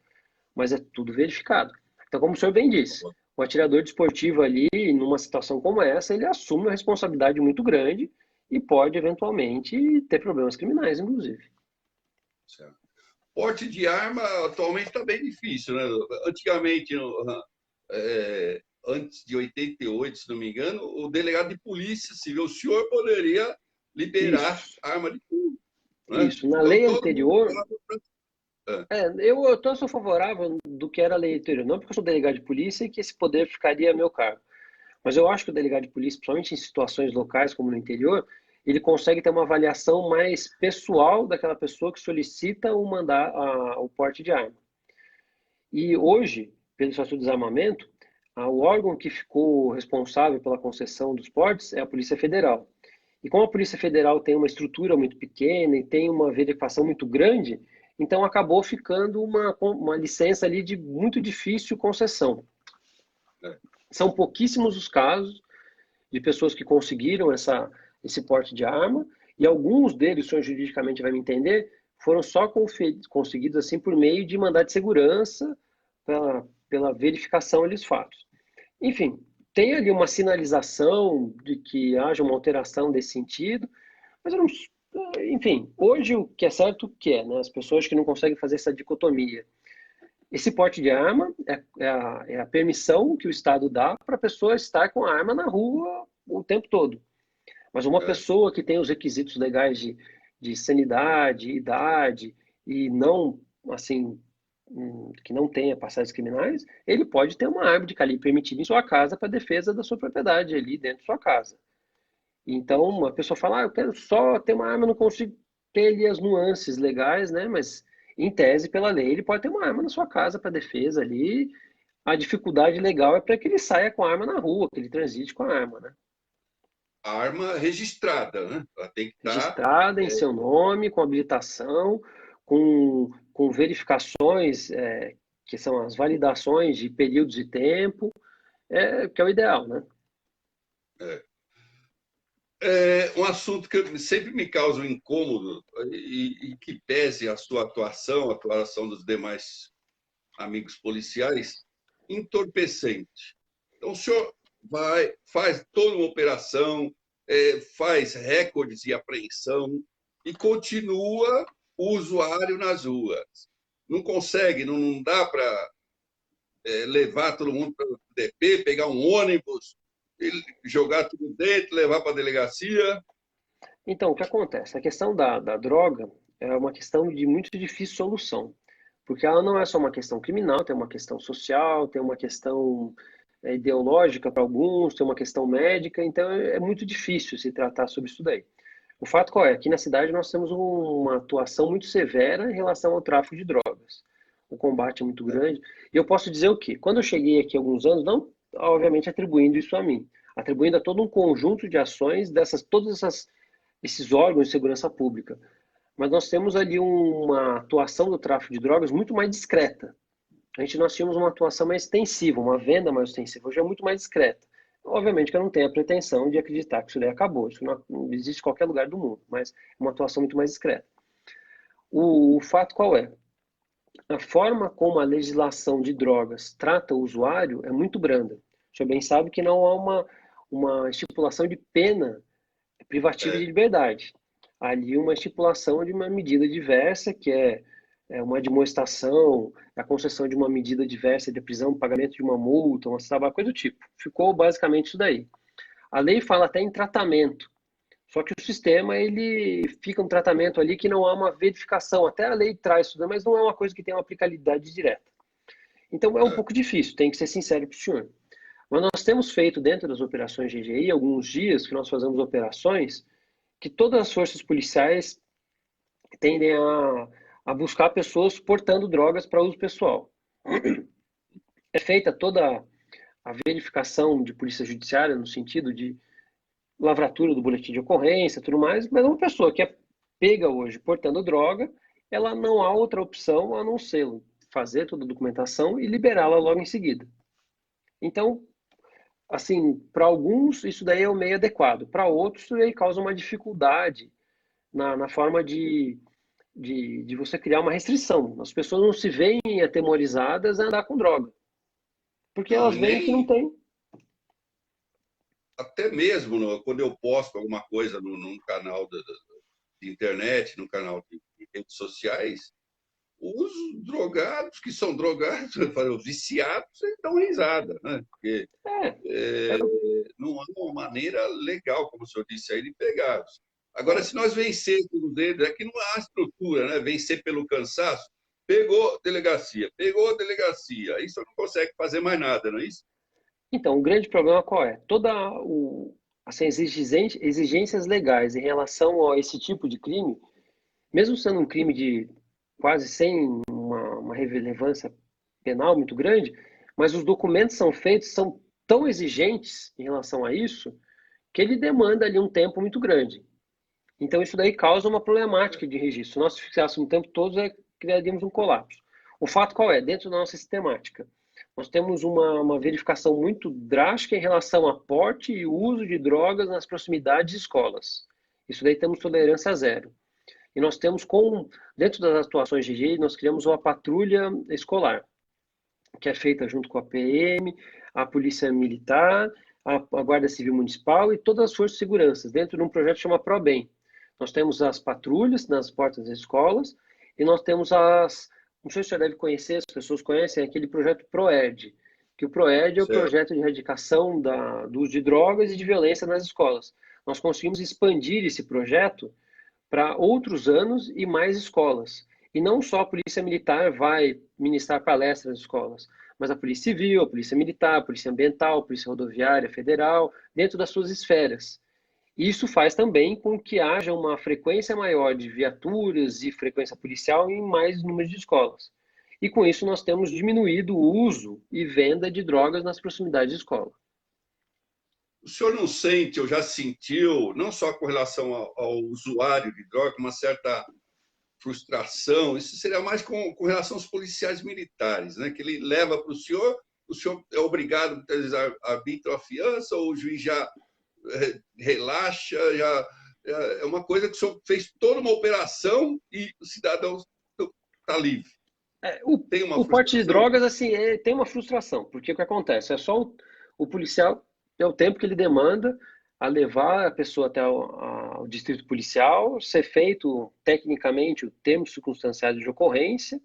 Mas é tudo verificado. Então, como o senhor bem disse, o atirador desportivo ali, numa situação como essa, ele assume uma responsabilidade muito grande e pode, eventualmente, ter problemas criminais, inclusive. Certo. Porte de arma atualmente está bem difícil, né? Antigamente, antes de 88, se não me engano, o delegado de polícia civil, o senhor poderia liberar Isso, arma de fogo, né? isso. Na Então, lei todo mundo anterior, falava eu sou favorável do que era a lei anterior, não porque eu sou delegado de polícia e que esse poder ficaria a meu cargo. Mas eu acho que o delegado de polícia, principalmente em situações locais como no interior, ele consegue ter uma avaliação mais pessoal daquela pessoa que solicita o porte de arma. E hoje, pelo Estatuto de Desarmamento, o órgão que ficou responsável pela concessão dos portes é a Polícia Federal. E como a Polícia Federal tem uma estrutura muito pequena e tem uma verificação muito grande, então acabou ficando uma licença ali de muito difícil concessão. São pouquíssimos os casos de pessoas que conseguiram esse porte de arma, e alguns deles, o senhor juridicamente vai me entender, foram só conseguidos assim por meio de mandado de segurança, pela verificação dos fatos. Enfim, tem ali uma sinalização de que haja uma alteração desse sentido, mas eu não, enfim, hoje o que é certo que é, né? As pessoas que não conseguem fazer essa dicotomia. Esse porte de arma é a permissão que o Estado dá para a pessoa estar com a arma na rua o tempo todo. Mas uma pessoa que tem os requisitos legais de sanidade, idade e não, assim, que não tenha passagens criminais, ele pode ter uma arma de calibre permitido em sua casa para defesa da sua propriedade ali dentro da sua casa. Então, uma pessoa fala, eu quero só ter uma arma, não consigo ter ali as nuances legais, né? Mas, em tese, pela lei, ele pode ter uma arma na sua casa para defesa ali. A dificuldade legal é para que ele saia com a arma na rua, que ele transite com a arma, né? arma registrada, né? Ela tem que estar. Registrada em seu nome, com habilitação, com verificações, que são as validações de períodos de tempo, que é o ideal, né? Um assunto que sempre me causa um incômodo e que pese a sua atuação, a atuação dos demais amigos policiais, entorpecente. Então, o senhor faz toda uma operação, faz recordes de apreensão e continua o usuário nas ruas. Não consegue, não dá para levar todo mundo para o DP, pegar um ônibus, jogar tudo dentro, levar para a delegacia. Então, o que acontece? A questão da droga é uma questão de muito difícil solução, porque ela não é só uma questão criminal, tem uma questão social, tem uma questão ideológica para alguns, tem uma questão médica, então é muito difícil se tratar sobre isso daí. O fato qual é? Aqui na cidade nós temos uma atuação muito severa em relação ao tráfico de drogas. O combate é muito grande. E eu posso dizer o quê? Quando eu cheguei aqui há alguns anos, não obviamente atribuindo isso a mim, atribuindo a todo um conjunto de ações todos esses órgãos de segurança pública. mas nós temos ali uma atuação do tráfico de drogas muito mais discreta. Nós tínhamos uma atuação mais extensiva, uma venda mais extensiva, hoje é muito mais discreta. Obviamente que eu não tenho a pretensão de acreditar que isso daí acabou, isso não existe em qualquer lugar do mundo, mas é uma atuação muito mais discreta. O fato qual é? A forma como a legislação de drogas trata o usuário é muito branda. O senhor bem sabe que não há uma estipulação de pena privativa de liberdade. Há ali uma estipulação de uma medida diversa, que é uma admoestação, a concessão de uma medida diversa de prisão, pagamento de uma multa, uma coisa do tipo. Ficou basicamente isso daí. A lei fala até em tratamento, só que o sistema ele fica um tratamento ali que não há uma verificação. Até a lei traz isso, mas não é uma coisa que tem uma aplicabilidade direta. Então é um pouco difícil, tem que ser sincero para o senhor. Mas nós temos feito dentro das operações GGI alguns dias que nós fazemos operações que todas as forças policiais tendem a buscar pessoas portando drogas para uso pessoal. É feita toda a verificação de polícia judiciária no sentido de lavratura do boletim de ocorrência, tudo mais, mas uma pessoa que é pega hoje portando droga, ela não há outra opção a não ser fazer toda a documentação e liberá-la logo em seguida. Então, assim, para alguns isso daí é o meio adequado, para outros isso daí causa uma dificuldade na forma de você criar uma restrição. As pessoas não se veem atemorizadas a andar com droga, porque Não, elas e veem que não nem tem. até mesmo quando eu posto alguma coisa num canal de internet, no canal de redes sociais, os drogados, que são drogados, os viciados, eles dão risada, né? Porque É, é, não há uma maneira legal, como o senhor disse aí, de pegá-los. Agora, se nós vencermos eles, é que não há estrutura, né? Vencer pelo cansaço, pegou delegacia, aí você não consegue fazer mais nada, não é isso? então, o grande problema qual é? Assim, exigências legais em relação a esse tipo de crime, mesmo sendo um crime de quase sem uma relevância penal muito grande, mas os documentos são feitos, são tão exigentes em relação a isso, que ele demanda ali um tempo muito grande. Então, isso daí causa uma problemática de registro. Se nós fixássemos o tempo todo, criaríamos um colapso. O fato qual é? Dentro da nossa sistemática, nós temos uma verificação muito drástica em relação a porte e uso de drogas nas proximidades de escolas. Isso daí temos tolerância zero. E nós temos, dentro das atuações de GGI, nós criamos uma patrulha escolar, que é feita junto com a PM, a Polícia Militar, a Guarda Civil Municipal e todas as forças de segurança, dentro de um projeto que chama ProBem. Nós temos as patrulhas nas portas das escolas e nós temos não sei se você deve conhecer, as pessoas conhecem, aquele projeto ProERD, que o ProERD é o Certo. projeto de erradicação do uso de drogas e de violência nas escolas. Nós conseguimos expandir esse projeto para outros anos e mais escolas. E não só a Polícia Militar vai ministrar palestras nas escolas, mas a Polícia Civil, a Polícia Militar, a Polícia Ambiental, a Polícia Rodoviária Federal, dentro das suas esferas. Isso faz também com que haja uma frequência maior de viaturas e frequência policial em mais número de escolas. E com isso nós temos diminuído o uso e venda de drogas nas proximidades de escola. O senhor não sente, ou já sentiu, não só com relação ao usuário de droga, uma certa frustração, isso seria mais com relação aos policiais militares, né? Que ele leva para o senhor é obrigado, muitas vezes, a arbitrar a fiança, ou o juiz já relaxa, é uma coisa que o senhor fez toda uma operação e o cidadão está livre. Tem uma O porte de frustração? drogas, assim, tem uma frustração, porque o que acontece? É só o policial, é o tempo que ele demanda a levar a pessoa até ao distrito policial, ser feito, tecnicamente, o termo circunstanciado de ocorrência,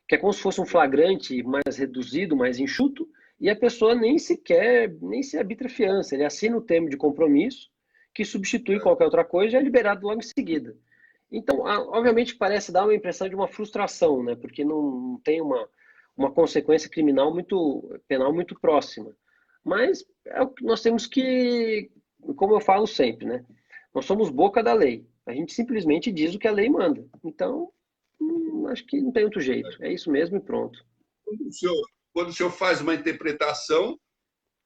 que é como se fosse um flagrante mais reduzido, mais enxuto, e a pessoa nem se arbitra fiança, ele assina o termo de compromisso, que substitui qualquer outra coisa e é liberado logo em seguida. Então, obviamente, parece dar uma impressão de uma frustração, né? Porque não tem uma consequência penal muito próxima. Mas é o que nós temos que, como eu falo sempre, né? Nós somos boca da lei. A gente simplesmente diz o que a lei manda. Então, acho que não tem outro jeito. É isso mesmo e pronto. Quando o senhor faz uma interpretação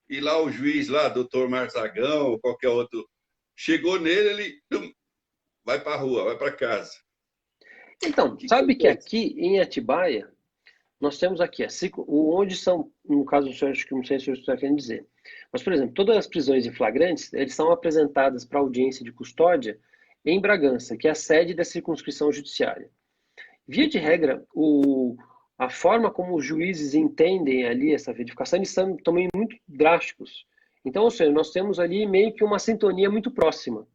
e lá o juiz, lá, doutor Marzagão, ou qualquer outro, chegou nele, ele vai para a rua, vai para casa. Então, Que sabe que acontece? aqui em Atibaia, nós temos aqui, onde são, no caso do senhor, acho que não sei se o senhor está querendo dizer, mas, por exemplo, todas as prisões em flagrantes, eles são apresentadas para audiência de custódia em Bragança, que é a sede da circunscrição judiciária. Via de regra, a forma como os juízes entendem ali essa verificação, eles são também muito drásticos. Então, ou seja, nós temos ali meio que uma sintonia muito próxima. Hum,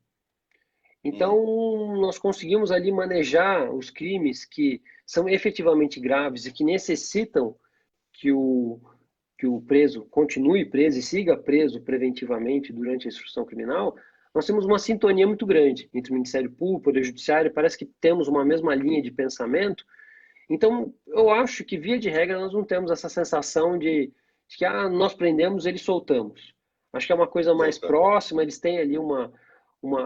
Então, nós conseguimos ali manejar os crimes que são efetivamente graves e que necessitam que que o preso continue preso e siga preso preventivamente durante a instrução criminal. Nós temos uma sintonia muito grande entre o Ministério Público, o Poder Judiciário, parece que temos uma mesma linha de pensamento. Então, eu acho que, via de regra, nós não temos essa sensação de que nós prendemos, eles soltamos. Acho que é uma coisa mais volta. próxima, eles têm ali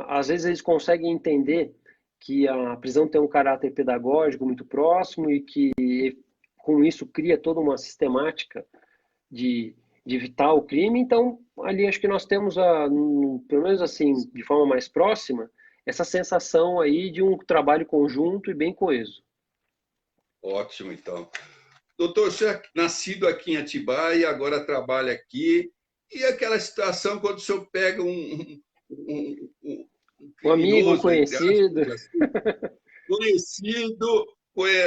às vezes eles conseguem entender que a prisão tem um caráter pedagógico muito próximo e que com isso cria toda uma sistemática de, de evitar o crime. Então, ali acho que nós temos, pelo menos assim, de forma mais próxima, essa sensação aí de um trabalho conjunto e bem coeso. Ótimo, então. Doutor, você é nascido aqui em Atibaia, agora trabalha aqui. E aquela situação quando o senhor pega um Um amigo, um criminoso, entre conhecido. aspas, assim, conhecido,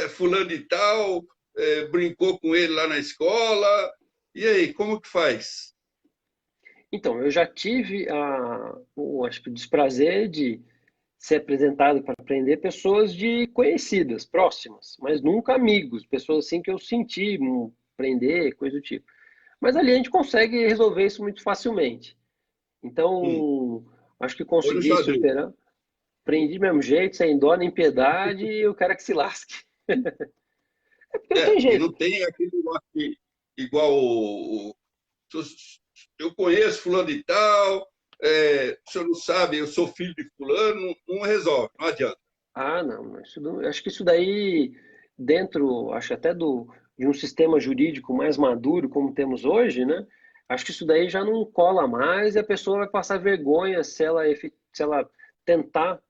fulano de tal, brincou com ele lá na escola. E aí, como que faz? Então, eu já tive acho que o desprazer de ser apresentado para prender pessoas de conhecidas, próximas, mas nunca amigos, pessoas assim que eu senti prender, coisa do tipo. Mas ali a gente consegue resolver isso muito facilmente. Hum, Então, acho que foi no consegui xadrez. superar. Prendi do mesmo jeito, sem dó nem piedade, e o cara que se lasque. É porque não tem E não jeito. tem aquele negócio igual eu conheço fulano de tal, o senhor não sabe, eu sou filho de fulano, não resolve, não adianta. Não, acho que isso daí, dentro, acho até de um sistema jurídico mais maduro como temos hoje, né? Acho que isso daí já não cola mais e a pessoa vai passar vergonha se ela tentar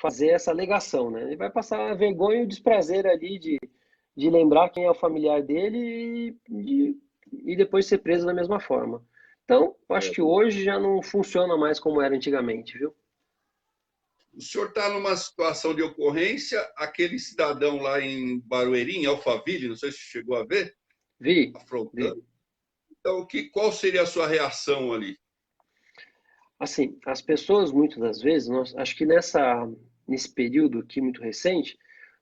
fazer essa alegação, né? Ele vai passar vergonha e o desprazer ali de lembrar quem é o familiar dele e depois ser preso da mesma forma. Então, acho que hoje já não funciona mais como era antigamente, viu? O senhor está numa situação de ocorrência, aquele cidadão lá em Barueri, em Alphaville, não sei se chegou a ver, Vi. afrontando. Então, qual seria a sua reação ali? Assim, as pessoas, muitas das vezes, acho que nesse período aqui muito recente,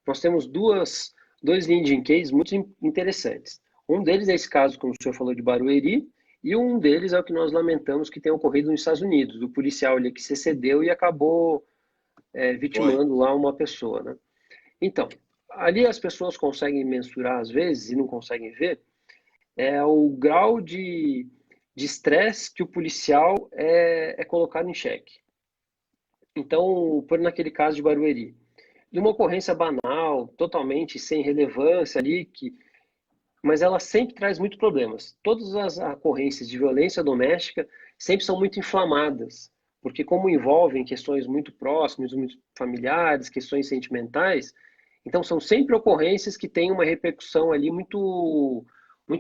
nós temos dois leading cases muito interessantes. Um deles é esse caso, como o senhor falou, de Barueri, e um deles é o que nós lamentamos que tenha ocorrido nos Estados Unidos, do policial ali que se excedeu e acabou Foi. vitimando lá uma pessoa, né? Então, ali as pessoas conseguem mensurar às vezes e não conseguem ver o grau de estresse que o policial é colocado em xeque. Então, por naquele caso de Barueri, de uma ocorrência banal, totalmente sem relevância ali, mas ela sempre traz muitos problemas. Todas as ocorrências de violência doméstica sempre são muito inflamadas, porque como envolvem questões muito próximas, muito familiares, questões sentimentais, então são sempre ocorrências que têm uma repercussão ali muito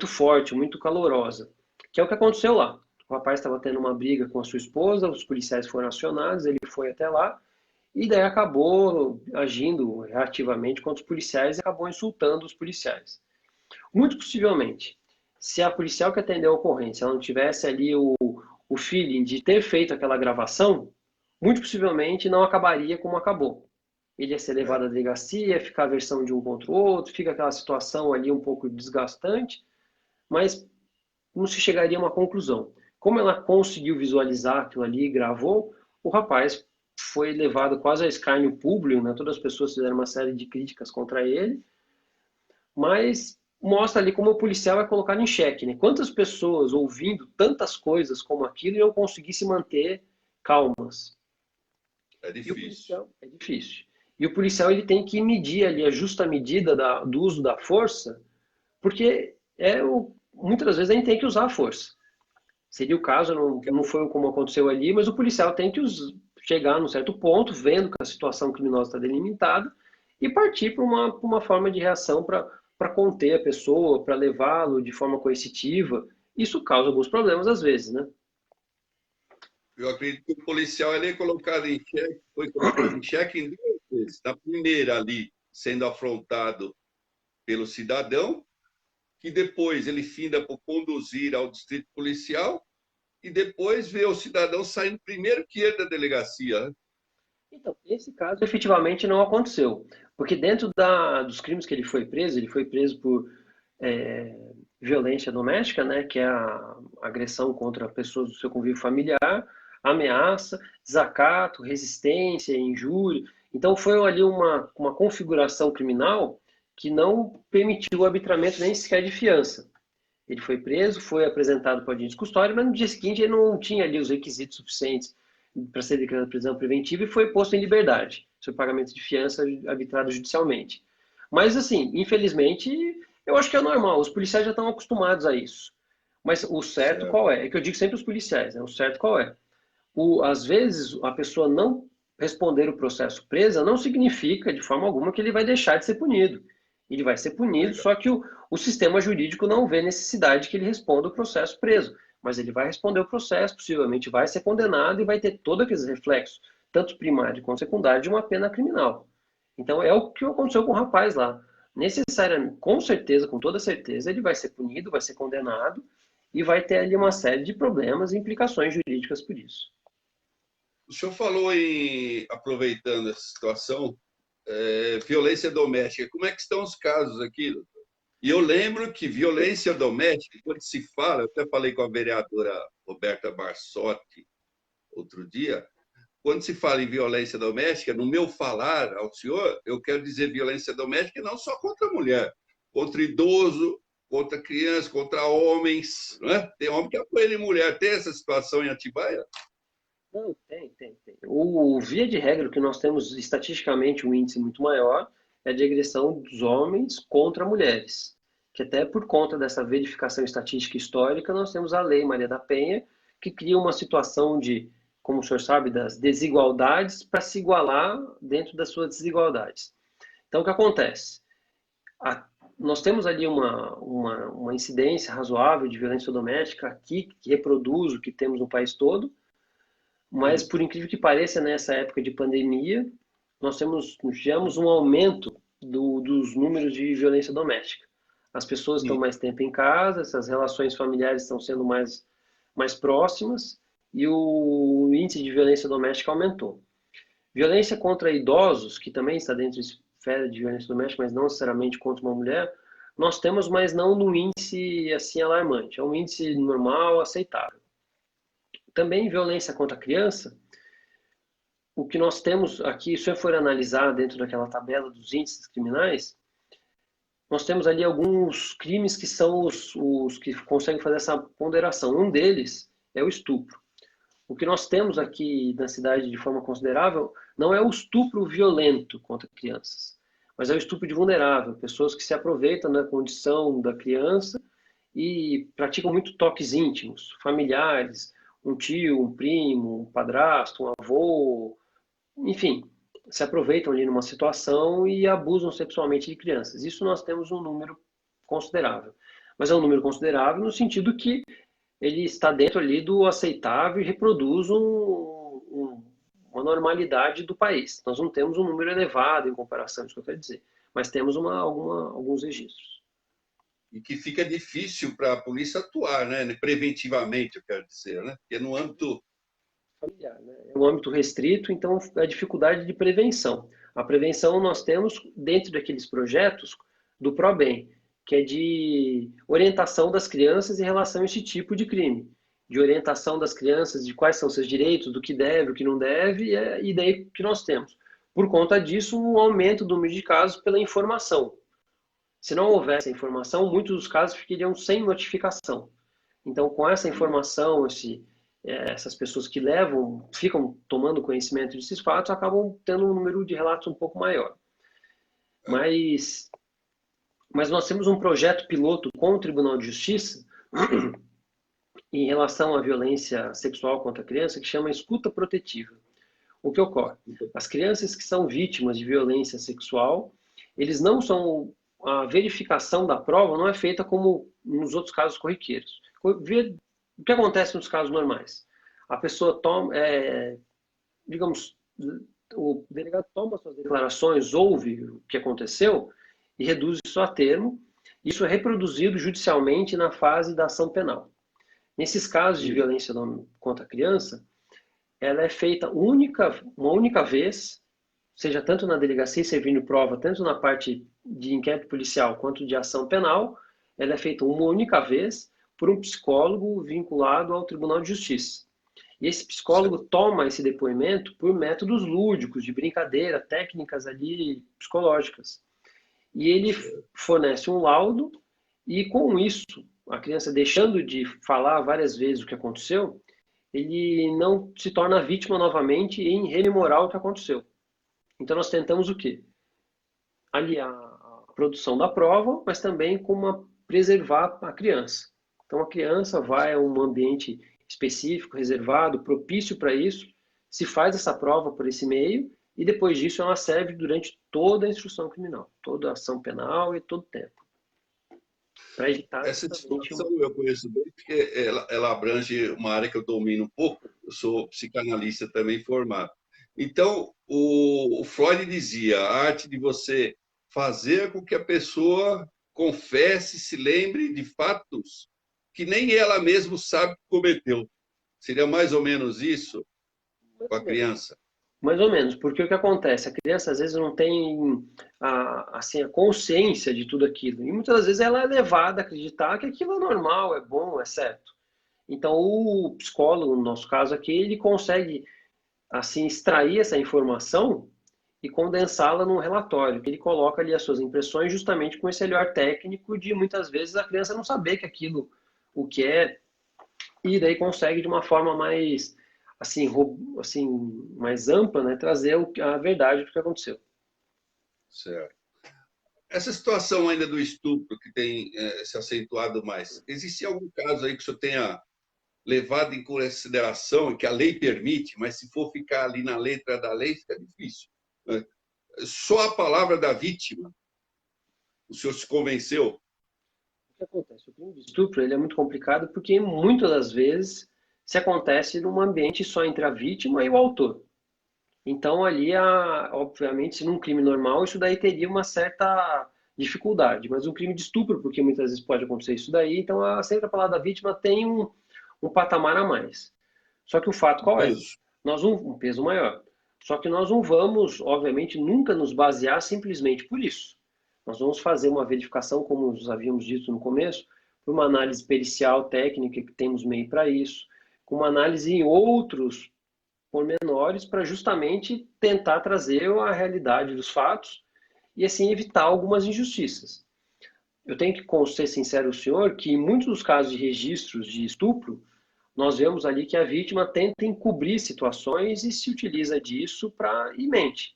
forte, muito calorosa, que é o que aconteceu lá. O rapaz estava tendo uma briga com a sua esposa, os policiais foram acionados, ele foi até lá, e daí acabou agindo reativamente contra os policiais e acabou insultando os policiais. Muito possivelmente, se a policial que atendeu a ocorrência ela não tivesse ali o feeling de ter feito aquela gravação, muito possivelmente não acabaria como acabou. Ele ia ser levado à delegacia, ficar a versão de um contra o outro, fica aquela situação ali um pouco desgastante, mas não se chegaria a uma conclusão. Como ela conseguiu visualizar aquilo ali e gravou, o rapaz foi levado quase a escárnio público, né? Todas as pessoas fizeram uma série de críticas contra ele, mas mostra ali como o policial é colocado em xeque, né? Quantas pessoas ouvindo tantas coisas como aquilo iam conseguir se manter calmas? É E o difícil. policial é difícil. E o policial ele tem que medir ali a justa medida do uso da força, porque muitas das vezes a gente tem que usar a força. Seria o caso, não foi como aconteceu ali, mas o policial tem que chegar num certo ponto, vendo que a situação criminosa está delimitada, e partir para uma forma de reação para conter a pessoa, para levá-lo de forma coercitiva. Isso causa alguns problemas às vezes, né? Eu acredito que o policial ele é colocado em xeque, foi colocado em xeque em duas vezes. Na primeira ali, sendo afrontado pelo cidadão, que depois ele finda por conduzir ao distrito policial e depois vê o cidadão saindo primeiro que ele da delegacia, né? Então, esse caso efetivamente não aconteceu, porque dentro dos crimes que ele foi preso por é, violência doméstica, né, que é a agressão contra pessoas do seu convívio familiar, ameaça, desacato, resistência, injúria. Então, foi ali uma configuração criminal que não permitiu o arbitramento nem sequer de fiança. Ele foi preso, foi apresentado para o audiência de custódia, mas no dia seguinte ele não tinha ali os requisitos suficientes para ser declarado prisão preventiva e foi posto em liberdade, sob pagamento de fiança arbitrado judicialmente. Mas, assim, infelizmente, eu acho que é normal, os policiais já estão acostumados a isso. Mas o certo Certo. qual é? É que eu digo sempre aos policiais, né? O certo qual é? Às vezes, a pessoa não responder o processo presa não significa, de forma alguma, que ele vai deixar de ser punido. Ele vai ser punido, Legal. só que o sistema jurídico não vê necessidade que ele responda o processo preso. Mas ele vai responder o processo, possivelmente vai ser condenado e vai ter todos aqueles reflexos, tanto primário quanto secundário, de uma pena criminal. Então, é o que aconteceu com o rapaz lá. Necessariamente, com certeza, com toda certeza, ele vai ser punido, vai ser condenado e vai ter ali uma série de problemas e implicações jurídicas por isso. O senhor falou em, aproveitando essa situação, violência doméstica. Como é que estão os casos aqui, doutor? E eu lembro que violência doméstica, quando se fala, eu até falei com a vereadora Roberta Barsotti outro dia, quando se fala em violência doméstica, no meu falar ao senhor, eu quero dizer violência doméstica não só contra a mulher, contra idoso, contra criança, contra homens. Não é? Tem homem que apanha de mulher. Tem essa situação em Atibaia? Não, tem. Via de regra, o que nós temos estatisticamente um índice muito maior é de agressão dos homens contra mulheres. Que até por conta dessa verificação estatística histórica, nós temos a Lei Maria da Penha, que cria uma situação de, como o senhor sabe, das desigualdades para se igualar dentro das suas desigualdades. Então, o que acontece? Nós temos ali uma incidência razoável de violência doméstica aqui, que reproduz o que temos no país todo, mas, por incrível que pareça, nessa época de pandemia, nós tivemos um aumento dos números de violência doméstica. As pessoas estão Sim. mais tempo em casa, essas relações familiares estão sendo mais próximas e o índice de violência doméstica aumentou. Violência contra idosos, que também está dentro da esfera de violência doméstica, mas não necessariamente contra uma mulher, nós temos, mas não num índice assim alarmante. É um índice normal, aceitável. Também violência contra a criança, o que nós temos aqui, se for analisar dentro daquela tabela dos índices criminais, nós temos ali alguns crimes que são os que conseguem fazer essa ponderação. Um deles é o estupro. O que nós temos aqui na cidade de forma considerável não é o estupro violento contra crianças, mas é o estupro de vulnerável, pessoas que se aproveitam da condição da criança e praticam muito toques íntimos, familiares, um tio, um primo, um padrasto, um avô, enfim, se aproveitam ali numa situação e abusam sexualmente de crianças. Isso nós temos um número considerável. Mas é um número considerável no sentido que ele está dentro ali do aceitável e reproduz uma normalidade do país. Nós não temos um número elevado em comparação, isso que eu quero dizer, mas temos alguns registros. E que fica difícil para a polícia atuar, né? Preventivamente, eu quero dizer, né? Porque no âmbito Familiar, né? É um âmbito restrito, então a dificuldade de prevenção. A prevenção nós temos dentro daqueles projetos do ProBem, que é de orientação das crianças em relação a esse tipo de crime, de orientação das crianças de quais são seus direitos, do que deve, o que não deve, e daí que nós temos. Por conta disso, um aumento do número de casos pela informação. Se não houvesse informação, muitos dos casos ficariam sem notificação. Então, com essa informação, essas pessoas que ficam tomando conhecimento desses fatos, acabam tendo um número de relatos um pouco maior. Mas nós temos um projeto piloto com o Tribunal de Justiça em relação à violência sexual contra a criança que chama escuta protetiva. O que ocorre? As crianças que são vítimas de violência sexual, eles não são, a verificação da prova não é feita como nos outros casos corriqueiros. O que acontece nos casos normais? A pessoa toma, digamos, o delegado toma suas declarações, ouve o que aconteceu e reduz isso a termo. Isso é reproduzido judicialmente na fase da ação penal. Nesses casos de violência contra a criança, ela é feita uma única vez, seja tanto na delegacia servindo prova, tanto na parte de inquérito policial quanto de ação penal, ela é feita uma única vez por um psicólogo vinculado ao Tribunal de Justiça. E esse psicólogo toma esse depoimento por métodos lúdicos, de brincadeira, técnicas ali psicológicas. E ele fornece um laudo e com isso, a criança deixando de falar várias vezes o que aconteceu, ele não se torna vítima novamente em rememorar o que aconteceu. Então nós tentamos o quê? Aliar a produção da prova, mas também como preservar a criança. Então a criança vai a um ambiente específico, reservado, propício para isso, se faz essa prova por esse meio e depois disso ela serve durante toda a instrução criminal, toda a ação penal e todo o tempo. Para evitar essa situação eu conheço bem, porque ela abrange uma área que eu domino um pouco. Eu sou psicanalista também formado. Então, o Freud dizia, a arte de você fazer com que a pessoa confesse, se lembre de fatos que nem ela mesma sabe que cometeu. Seria mais ou menos isso com a criança? Mais ou menos, porque o que acontece? A criança às vezes não tem assim, a consciência de tudo aquilo. E muitas vezes ela é levada a acreditar que aquilo é normal, é bom, é certo. Então o psicólogo, no nosso caso aqui, ele consegue assim extrair essa informação e condensá-la num relatório. Ele coloca ali as suas impressões justamente com esse olhar técnico de muitas vezes a criança não saber que aquilo o que é e daí consegue de uma forma mais assim, assim mais ampla, né, trazer a verdade do que aconteceu. Certo. Essa situação ainda do estupro que tem se acentuado mais, existe algum caso aí que o senhor tenha levado em consideração e que a lei permite, mas se for ficar ali na letra da lei, fica difícil, né? Só a palavra da vítima, o senhor se convenceu? O que acontece? O crime de estupro ele é muito complicado porque muitas das vezes se acontece num ambiente só entre a vítima e o autor. Então ali, obviamente, num crime normal, isso daí teria uma certa dificuldade, mas um crime de estupro, porque muitas vezes pode acontecer isso daí, então sempre a palavra da vítima tem um patamar a mais. Só que o fato qual é? Peso. Nós um peso maior. Só que nós não vamos, obviamente, nunca nos basear simplesmente por isso. Nós vamos fazer uma verificação, como nós havíamos dito no começo, por uma análise pericial técnica, que temos meio para isso, com uma análise em outros pormenores, para justamente tentar trazer a realidade dos fatos e assim evitar algumas injustiças. Eu tenho que ser sincero ao senhor que em muitos dos casos de registros de estupro, nós vemos ali que a vítima tenta encobrir situações e se utiliza disso para ir mente.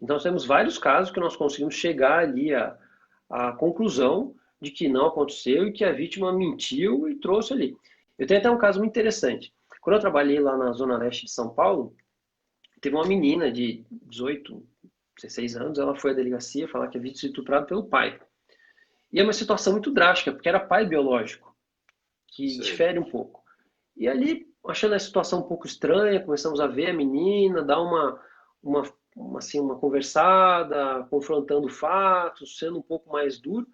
Então, temos vários casos que nós conseguimos chegar ali à conclusão de que não aconteceu e que a vítima mentiu e trouxe ali. Eu tenho até um caso muito interessante. Quando eu trabalhei lá na Zona Leste de São Paulo, teve uma menina de 18, 16 anos, ela foi à delegacia falar que havia sido estuprada pelo pai. E é uma situação muito drástica, porque era pai biológico, que difere um pouco. E ali, achando a situação um pouco estranha, começamos a ver a menina, dar assim, uma conversada, confrontando fatos, sendo um pouco mais duro.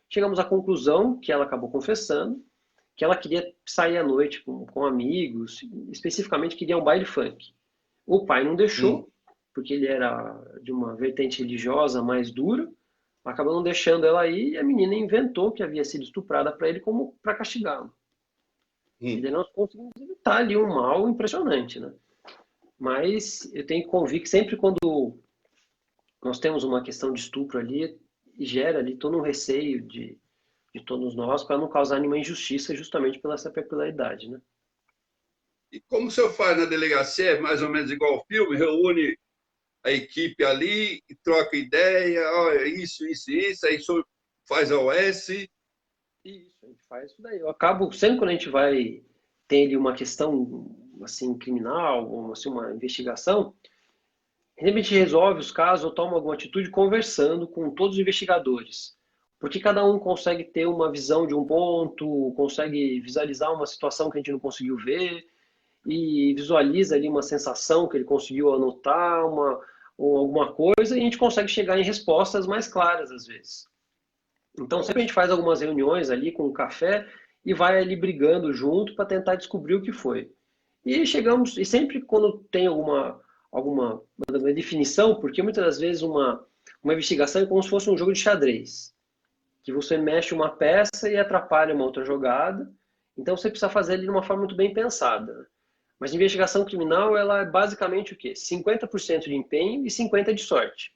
Chegamos à conclusão, que ela acabou confessando, que ela queria sair à noite com amigos, especificamente queria um baile funk. O pai não deixou, porque ele era de uma vertente religiosa mais dura, acabou não deixando ela ir e a menina inventou que havia sido estuprada para ele como para castigá-lo. E daí nós conseguimos evitar ali um mal impressionante, né? Mas eu tenho que convir que sempre quando nós temos uma questão de estupro ali, gera ali todo um receio de todos nós para não causar nenhuma injustiça justamente pela essa peculiaridade, né? E como o senhor faz na delegacia? É mais ou menos igual ao filme? Reúne a equipe ali e troca ideia, olha, isso, aí o senhor faz a OS. Isso, a gente faz isso daí. Eu acabo, sempre quando a gente vai ter ali uma questão assim criminal, ou assim, uma investigação, E a gente resolve os casos ou toma alguma atitude conversando com todos os investigadores. Porque cada um consegue ter uma visão de um ponto, consegue visualizar uma situação que a gente não conseguiu ver e visualiza ali uma sensação que ele conseguiu anotar, ou alguma coisa, e a gente consegue chegar em respostas mais claras às vezes. Então sempre a gente faz algumas reuniões ali com um café e vai ali brigando junto para tentar descobrir o que foi. E chegamos, e sempre quando tem alguma definição, porque muitas das vezes uma investigação é como se fosse um jogo de xadrez, que você mexe uma peça e atrapalha uma outra jogada, então você precisa fazer ele de uma forma muito bem pensada. Mas a investigação criminal, ela é basicamente o quê? 50% de empenho e 50% de sorte.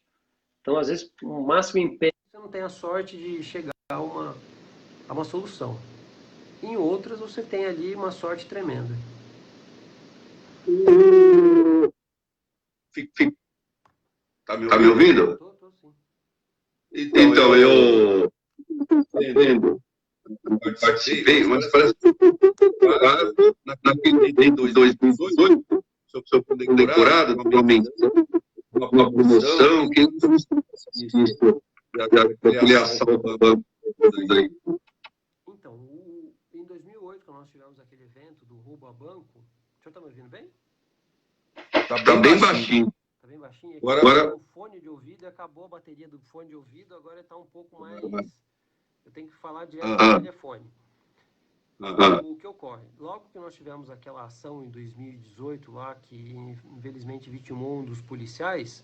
Então, às vezes, o máximo empenho, você não tem a sorte de chegar a uma solução. Em outras, você tem ali uma sorte tremenda. Tá me ouvindo? Tô sim. Então, eu participei, mas parece que em 2018, sou condecorado atualmente uma promoção que da filiação do banco. Então, em 2008, quando nós tivemos aquele evento do roubo a banco, o senhor está me ouvindo bem? Tá bem baixinho. Tá bem baixinho? Agora o fone de ouvido e acabou a bateria do fone de ouvido, agora está um pouco mais... Eu tenho que falar direto no telefone. O que ocorre? Logo que nós tivemos aquela ação em 2018 lá, que infelizmente vitimou um dos policiais,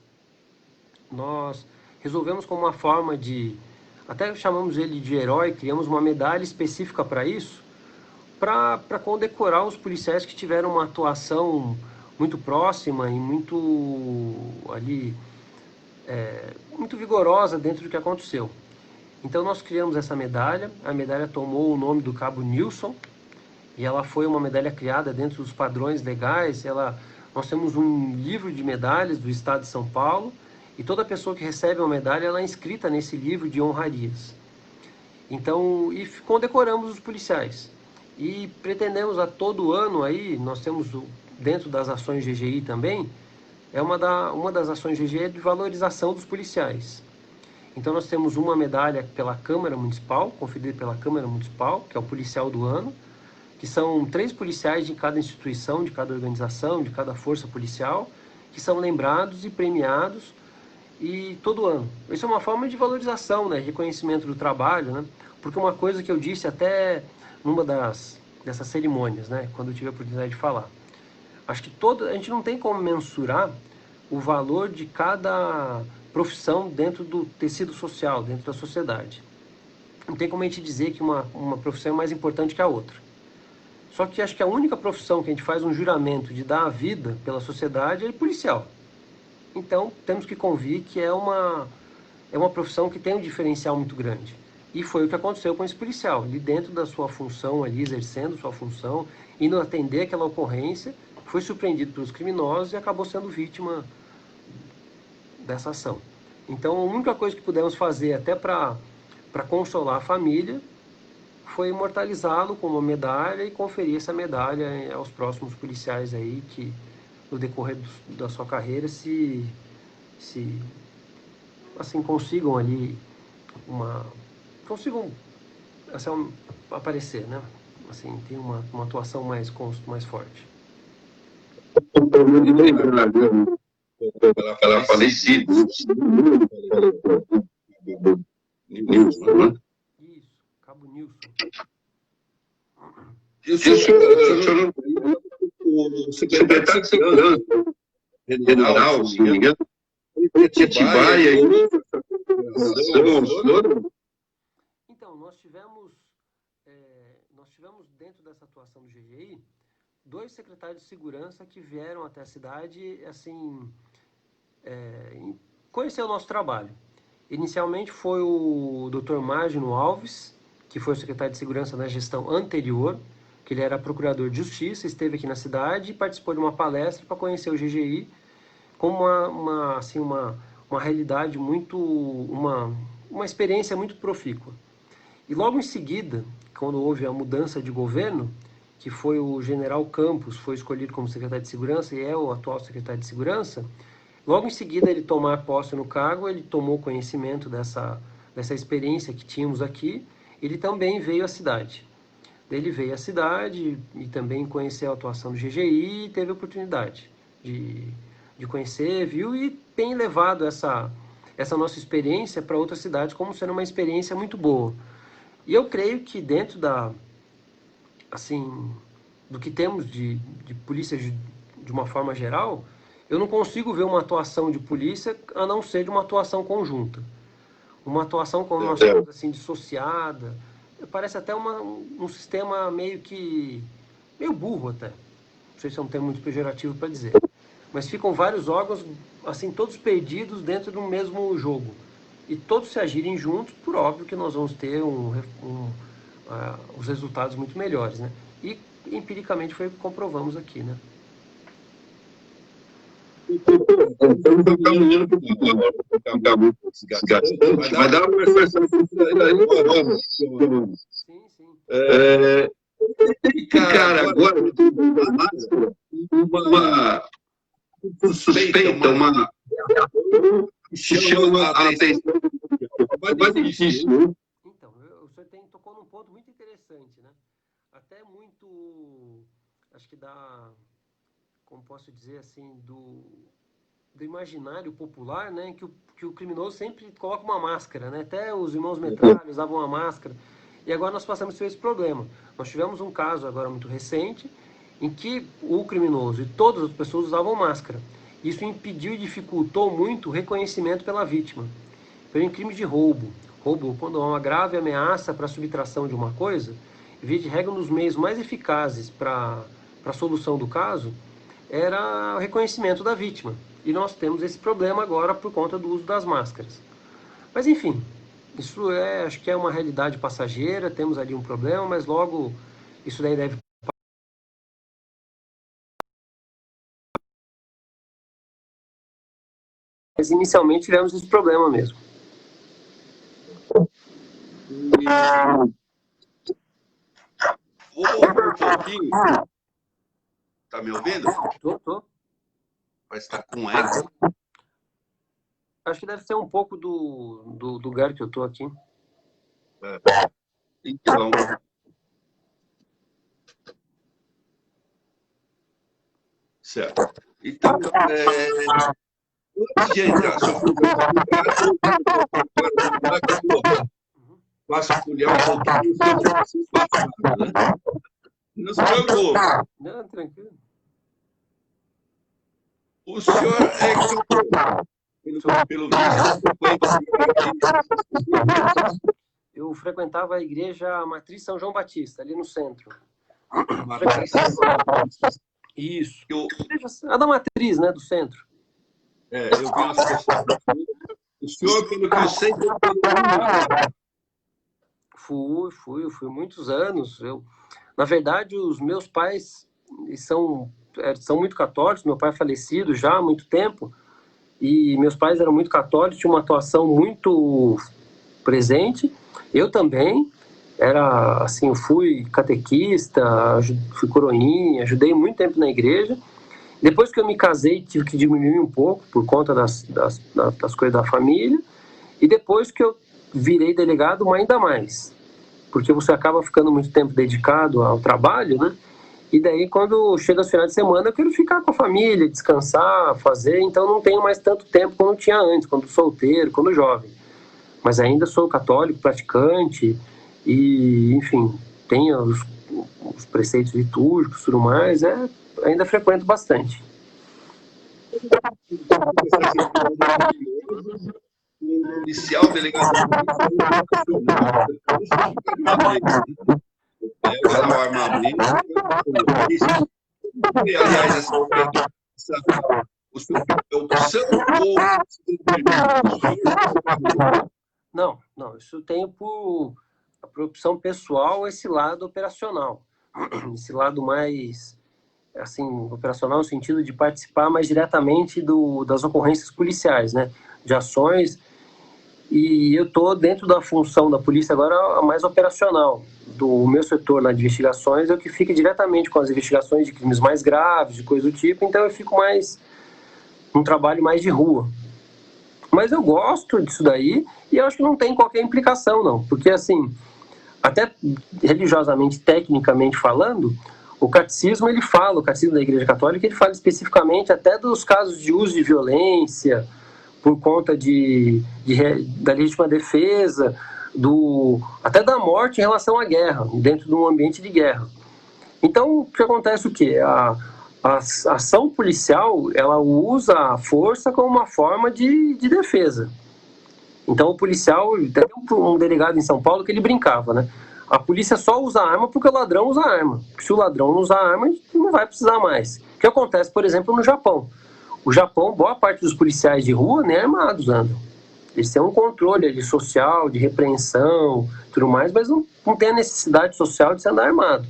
nós resolvemos como uma forma de... Até chamamos ele de herói, criamos uma medalha específica para isso, para condecorar os policiais que tiveram uma atuação muito próxima e muito ali muito vigorosa dentro do que aconteceu. Então nós criamos essa medalha, a medalha tomou o nome do Cabo Nilson e ela foi uma medalha criada dentro dos padrões legais. Nós temos um livro de medalhas do Estado de São Paulo e toda pessoa que recebe uma medalha ela é inscrita nesse livro de honrarias. Então, e condecoramos os policiais. E pretendemos a todo ano aí, nós temos dentro das ações GGI também, uma das ações GGI é de valorização dos policiais. Então nós temos uma medalha pela Câmara Municipal, conferida pela Câmara Municipal, que é o policial do ano, que são 3 policiais de cada instituição, de cada organização, de cada força policial, que são lembrados e premiados e todo ano. Isso é uma forma de valorização, né, reconhecimento do trabalho, né? Porque uma coisa que eu disse até numa dessas cerimônias, né, quando eu tive a oportunidade de falar, acho que a gente não tem como mensurar o valor de cada profissão dentro do tecido social, dentro da sociedade. Não tem como a gente dizer que uma profissão é mais importante que a outra. Só que acho que a única profissão que a gente faz um juramento de dar a vida pela sociedade é policial. Então, temos que convir que é uma profissão que tem um diferencial muito grande. E foi o que aconteceu com esse policial. Ele, dentro da sua função ali, exercendo sua função, indo atender aquela ocorrência, foi surpreendido pelos criminosos e acabou sendo vítima dessa ação. Então, a única coisa que pudemos fazer até para consolar a família foi imortalizá-lo com uma medalha e conferir essa medalha aos próximos policiais aí que, no decorrer da sua carreira, se assim, consigam ali consigam assim, aparecer, né? Assim, tem uma atuação mais forte. Pela falecida. Nilson, né? Isso, Cabo Nilson. O secretário de Segurança, general, se não me engano, Atibaia e Então, nós tivemos dentro dessa atuação do GGI 2 secretários de segurança que vieram até a cidade, assim, conhecer o nosso trabalho. Inicialmente foi o Dr. Mágino Alves, que foi o secretário de segurança na gestão anterior, que ele era procurador de justiça, esteve aqui na cidade e participou de uma palestra para conhecer o GGI como uma realidade muito, uma experiência muito profícua. E logo em seguida, quando houve a mudança de governo, que foi o general Campos, foi escolhido como secretário de segurança e é o atual secretário de segurança, Logo em seguida ele tomar posse no cargo, ele tomou conhecimento dessa experiência que tínhamos aqui, ele também veio à cidade. Ele veio à cidade e também conheceu a atuação do GGI e teve a oportunidade de conhecer, viu, e tem levado essa nossa experiência para outras cidades como sendo uma experiência muito boa. E eu creio que dentro do que temos de polícia de uma forma geral, eu não consigo ver uma atuação de polícia a não ser de uma atuação conjunta. Uma atuação, como nós chamamos assim, dissociada. Parece até um sistema meio burro até. Não sei se é um termo muito pejorativo para dizer. Mas ficam vários órgãos, assim, todos perdidos dentro do mesmo jogo. E todos se agirem juntos, por óbvio que nós vamos ter os resultados muito melhores, né? E empiricamente foi o que comprovamos aqui, né? Vai dar uma conversa. Sim. Cara, agora uma suspeita, uma chama a atenção. Mais difícil. Então, o senhor tocou num ponto muito interessante, né? Até muito, acho que como posso dizer assim, do imaginário popular, né? Que o criminoso sempre coloca uma máscara, né? Até os irmãos metralhas usavam uma máscara. E agora nós passamos por esse problema. Nós tivemos um caso agora muito recente, em que o criminoso e todas as pessoas usavam máscara. Isso impediu e dificultou muito o reconhecimento pela vítima. Em crimes de roubo, quando há uma grave ameaça para a subtração de uma coisa, via de regra, um dos meios mais eficazes para a solução do caso era o reconhecimento da vítima. E nós temos esse problema agora por conta do uso das máscaras. Mas enfim, isso acho que é uma realidade passageira, temos ali um problema, mas logo isso daí deve... Mas inicialmente tivemos esse problema mesmo. Vou voltar um pouquinho. Tá me ouvindo? Tô. Mas tá com eco. Acho que deve ser um pouco do lugar que eu tô aqui. Então, certo. Então, antes de entrar, vasculhar um pouquinho o passado, né? Não se preocupe. Não, tranquilo. O senhor pelo visto, eu frequentava a igreja Matriz São João Batista, ali no centro. Isso. A da Matriz, né, do centro. Eu vi umas pessoas. O senhor, pelo que eu sei, Fui muitos anos. Na verdade, os meus pais são muito católicos. Meu pai é falecido já há muito tempo. E meus pais eram muito católicos, tinham uma atuação muito presente. Eu também eu fui catequista, fui coroinha, ajudei muito tempo na igreja. Depois que eu me casei, tive que diminuir um pouco por conta das coisas da família. E depois que eu virei delegado, ainda mais. Porque você acaba ficando muito tempo dedicado ao trabalho, né? E daí, quando chega os finais de semana, eu quero ficar com a família, descansar, fazer. Então, não tenho mais tanto tempo como tinha antes, quando solteiro, quando jovem. Mas ainda sou católico, praticante, e, enfim, tenho os preceitos litúrgicos e tudo mais, ainda frequento bastante. O policial delegado pega o armamento, aliás, Não, isso tenho por opção pessoal, esse lado operacional, esse lado mais, assim, operacional no sentido de participar mais diretamente das ocorrências policiais, né, de ações, e eu estou dentro da função da polícia agora a mais operacional. Do meu setor lá de investigações, eu que fico diretamente com as investigações de crimes mais graves, de coisa do tipo, então eu fico mais um trabalho mais de rua. Mas eu gosto disso daí e eu acho que não tem qualquer implicação, não. Porque, assim, até religiosamente, tecnicamente falando, o catecismo, o catecismo da Igreja Católica, ele fala especificamente até dos casos de uso de violência por conta da legítima defesa, até da morte em relação à guerra, dentro de um ambiente de guerra. Então, o que acontece o quê? A ação policial, ela usa a força como uma forma de defesa. Então, o policial, tem um delegado em São Paulo que ele brincava, né? A polícia só usa arma porque o ladrão usa arma. Se o ladrão não usar arma, a gente não vai precisar mais. O que acontece, por exemplo, no Japão. O Japão, boa parte dos policiais de rua nem armados andam. Eles têm um controle ali, social, de repreensão, tudo mais, mas não tem a necessidade social de se andar armado.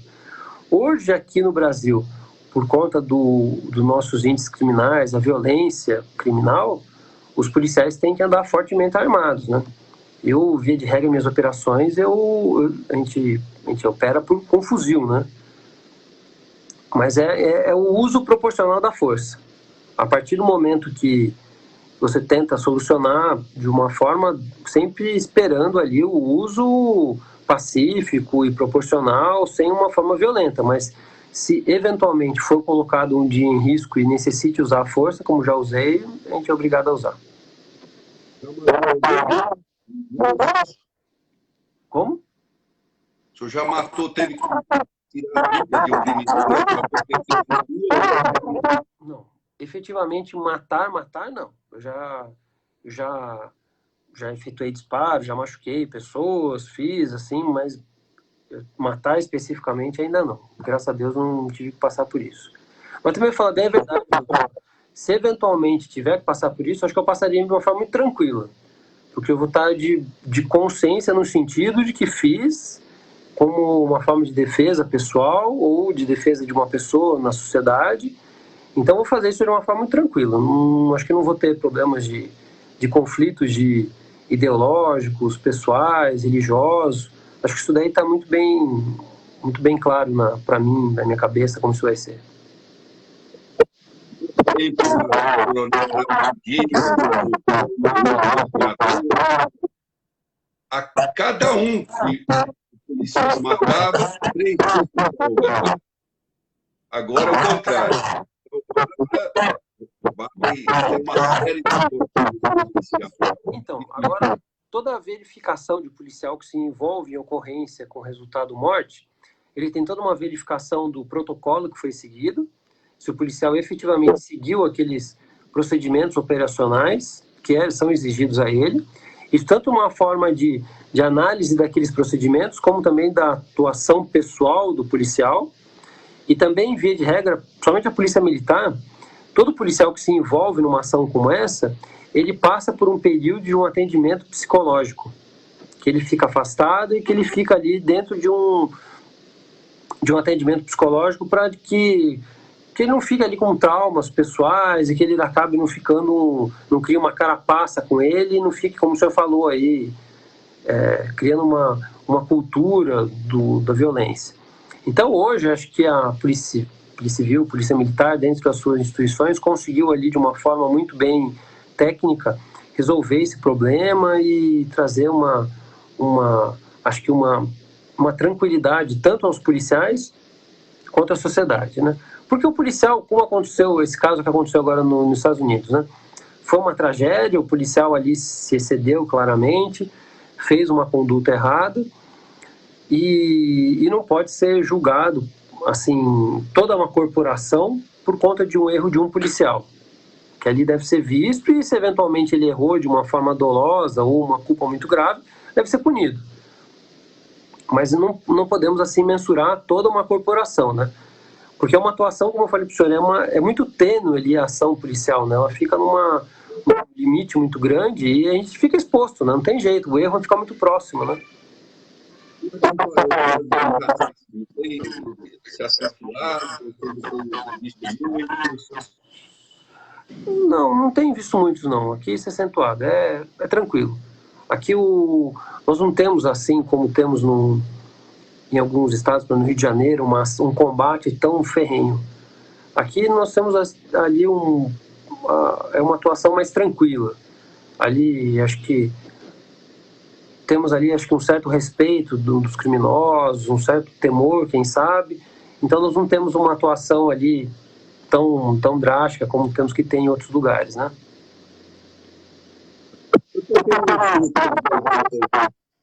Hoje, aqui no Brasil, por conta dos nossos índices criminais, a violência criminal, os policiais têm que andar fortemente armados, né? Eu, via de regra, minhas operações, a gente opera com fuzil, né? Mas é o uso proporcional da força. A partir do momento que você tenta solucionar de uma forma sempre esperando ali o uso pacífico e proporcional, sem uma forma violenta, mas se eventualmente for colocado um dia em risco e necessite usar a força, como já usei, a gente é obrigado a usar. Como? O senhor já matou, teve que tirar a vida de um criminoso para poder... Não. Efetivamente, matar, não. Eu já efetuei disparos, já machuquei pessoas, fiz assim, mas matar especificamente ainda não. Graças a Deus não tive que passar por isso. Mas também falar bem a verdade, se eventualmente tiver que passar por isso, acho que eu passaria de uma forma muito tranquila. Porque eu vou estar de consciência no sentido de que fiz como uma forma de defesa pessoal ou de defesa de uma pessoa na sociedade. Então, eu vou fazer isso de uma forma muito tranquila. Acho que não vou ter problemas de conflitos ideológicos, pessoais, religiosos. Acho que isso daí está muito bem claro para mim, na minha cabeça, como isso vai ser. A cada um que o policial matava, 3 pessoas. Agora é o contrário. Vai ter uma série de... Então, agora, toda a verificação de policial que se envolve em ocorrência com resultado morte, ele tem toda uma verificação do protocolo que foi seguido, se o policial efetivamente seguiu aqueles procedimentos operacionais que são exigidos a ele, e tanto uma forma de análise daqueles procedimentos, como também da atuação pessoal do policial, e também, via de regra, somente a polícia militar, todo policial que se envolve numa ação como essa, ele passa por um período de um atendimento psicológico, que ele fica afastado e que ele fica ali dentro de um atendimento psicológico para que ele não fique ali com traumas pessoais e que ele acabe não crie uma carapaça com ele e não fique, como o senhor falou aí, criando uma cultura da violência. Então, hoje, acho que a Polícia Civil, Polícia Militar, dentro das suas instituições, conseguiu ali, de uma forma muito bem técnica, resolver esse problema e trazer acho que uma tranquilidade tanto aos policiais quanto à sociedade, né? Porque o policial, como aconteceu esse caso que aconteceu agora nos Estados Unidos, né? Foi uma tragédia, o policial ali se excedeu claramente, fez uma conduta errada, e não pode ser julgado, assim, toda uma corporação por conta de um erro de um policial, que ali deve ser visto e se eventualmente ele errou de uma forma dolosa ou uma culpa muito grave, deve ser punido. Mas não podemos, assim, mensurar toda uma corporação, né? Porque é uma atuação, como eu falei para o senhor, é muito tênue ali a ação policial, né? Ela fica num limite muito grande e a gente fica exposto, né? Não tem jeito, o erro vai ficar muito próximo, né? Não tem visto muitos, não. Aqui isso é acentuado, é tranquilo. Aqui nós não temos, assim como temos em alguns estados, no Rio de Janeiro, um combate tão ferrenho. Aqui nós temos ali é uma atuação mais tranquila. Ali, acho que temos ali, acho que um certo respeito dos criminosos, um certo temor, quem sabe. Então, nós não temos uma atuação ali tão drástica como temos que ter em outros lugares, né?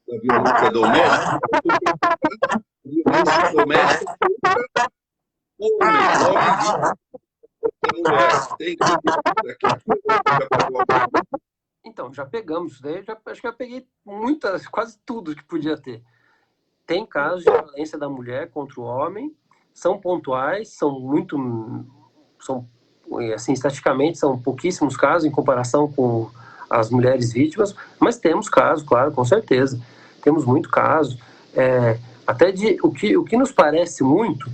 Da violência doméstica, violência doméstica homem vítima da mulher. Tem Então, já pegamos isso daí, acho que já peguei quase tudo que podia ter. Tem casos de violência da mulher contra o homem, são pontuais, assim, estatisticamente, são pouquíssimos casos em comparação com as mulheres vítimas, mas temos casos, claro, com certeza. Temos muito caso. Até o que nos parece muito,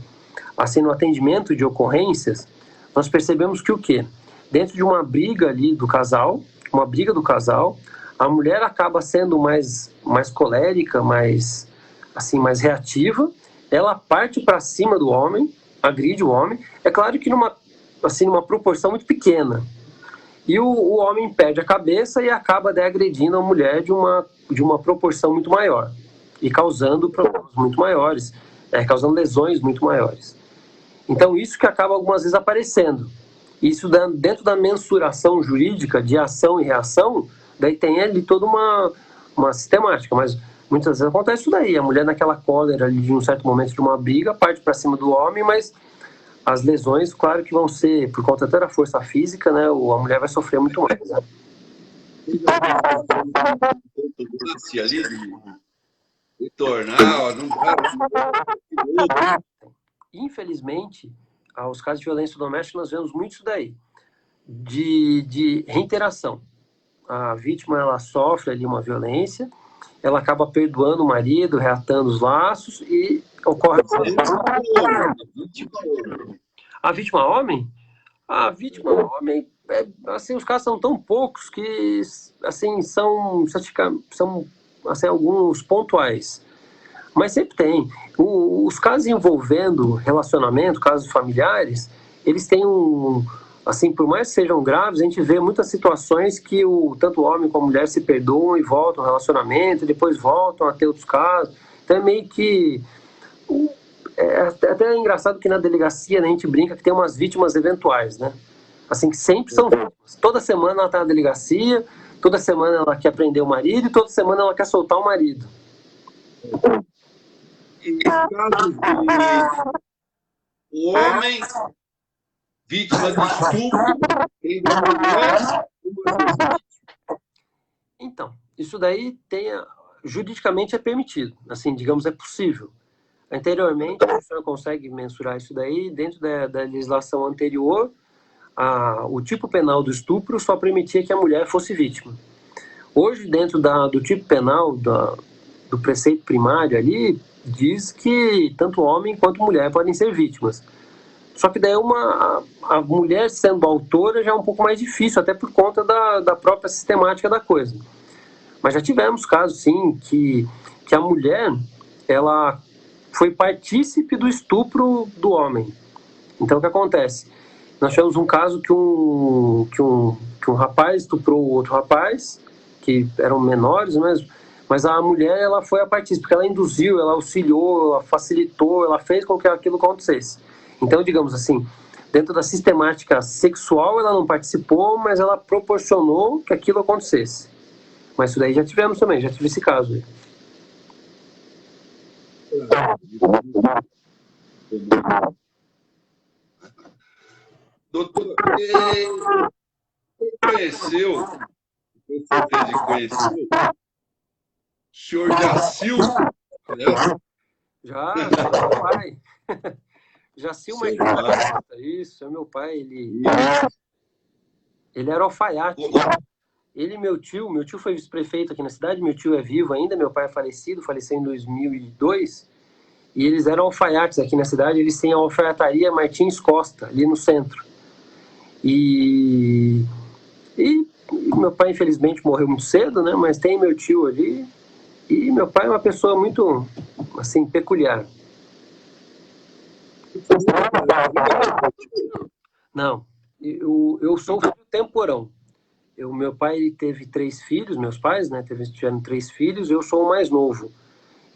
assim, no atendimento de ocorrências, nós percebemos que o quê? Dentro de uma briga ali do casal, a mulher acaba sendo mais colérica, mais reativa, ela parte para cima do homem, agride o homem, é claro que numa proporção muito pequena, e o homem perde a cabeça e acaba agredindo a mulher de uma proporção muito maior, e causando problemas muito maiores, causando lesões muito maiores. Então isso que acaba algumas vezes aparecendo. Isso dentro da mensuração jurídica de ação e reação, daí tem ali toda uma sistemática, mas muitas vezes acontece isso daí, a mulher naquela cólera ali de um certo momento de uma briga, parte para cima do homem, mas as lesões, claro que vão ser, por conta até da força física, né, a mulher vai sofrer muito mais. Né? Ali de tornar, não dá. Infelizmente, os casos de violência doméstica, nós vemos muito isso daí, de reiteração. A vítima, ela sofre ali uma violência, ela acaba perdoando o marido, reatando os laços e ocorre... A vítima homem? A vítima homem, assim, os casos são tão poucos que, assim, são assim, alguns pontuais. Mas sempre tem. Os casos envolvendo relacionamento, casos familiares, eles têm assim, por mais que sejam graves, a gente vê muitas situações que tanto o homem como a mulher se perdoam e voltam ao relacionamento, e depois voltam a ter outros casos. Então é meio que... até engraçado que na delegacia, né, a gente brinca que tem umas vítimas eventuais, né? Assim, que sempre são vítimas. Toda semana ela está na delegacia, toda semana ela quer prender o marido e toda semana ela quer soltar o marido. E casos de o homem vítima de estupro, prende a mulher. Então, isso daí juridicamente é permitido, assim, digamos, é possível. Anteriormente, o senhor consegue mensurar isso daí, dentro da legislação anterior, o tipo penal do estupro só permitia que a mulher fosse vítima. Hoje, dentro do tipo penal, do preceito primário ali, diz que tanto homem quanto mulher podem ser vítimas. Só que daí a mulher sendo autora já é um pouco mais difícil, até por conta da própria sistemática da coisa. Mas já tivemos casos, sim, que a mulher, ela foi partícipe do estupro do homem. Então, o que acontece? Nós tivemos um caso que um rapaz estuprou outro rapaz, que eram menores mesmo, mas a mulher, ela foi a partícipe, porque ela induziu, ela auxiliou, ela facilitou, ela fez com que aquilo acontecesse. Então, digamos assim, dentro da sistemática sexual, ela não participou, mas ela proporcionou que aquilo acontecesse. Mas isso daí já tivemos também, já tive esse caso aí. Doutor, conheceu, o senhor Jacil? Já, meu pai. Jacil Maicon, isso, é meu pai, ele era alfaiate. Ele e meu tio foi vice-prefeito aqui na cidade, meu tio é vivo ainda, meu pai é falecido, faleceu em 2002, e eles eram alfaiates aqui na cidade, eles têm a alfaiataria Martins Costa, ali no centro. E meu pai, infelizmente, morreu muito cedo, né, mas tem meu tio ali, e meu pai é uma pessoa muito, assim, peculiar. Não, eu sou filho temporão. Meu pai teve 3 filhos, meus pais, né, tiveram 3 filhos, eu sou o mais novo.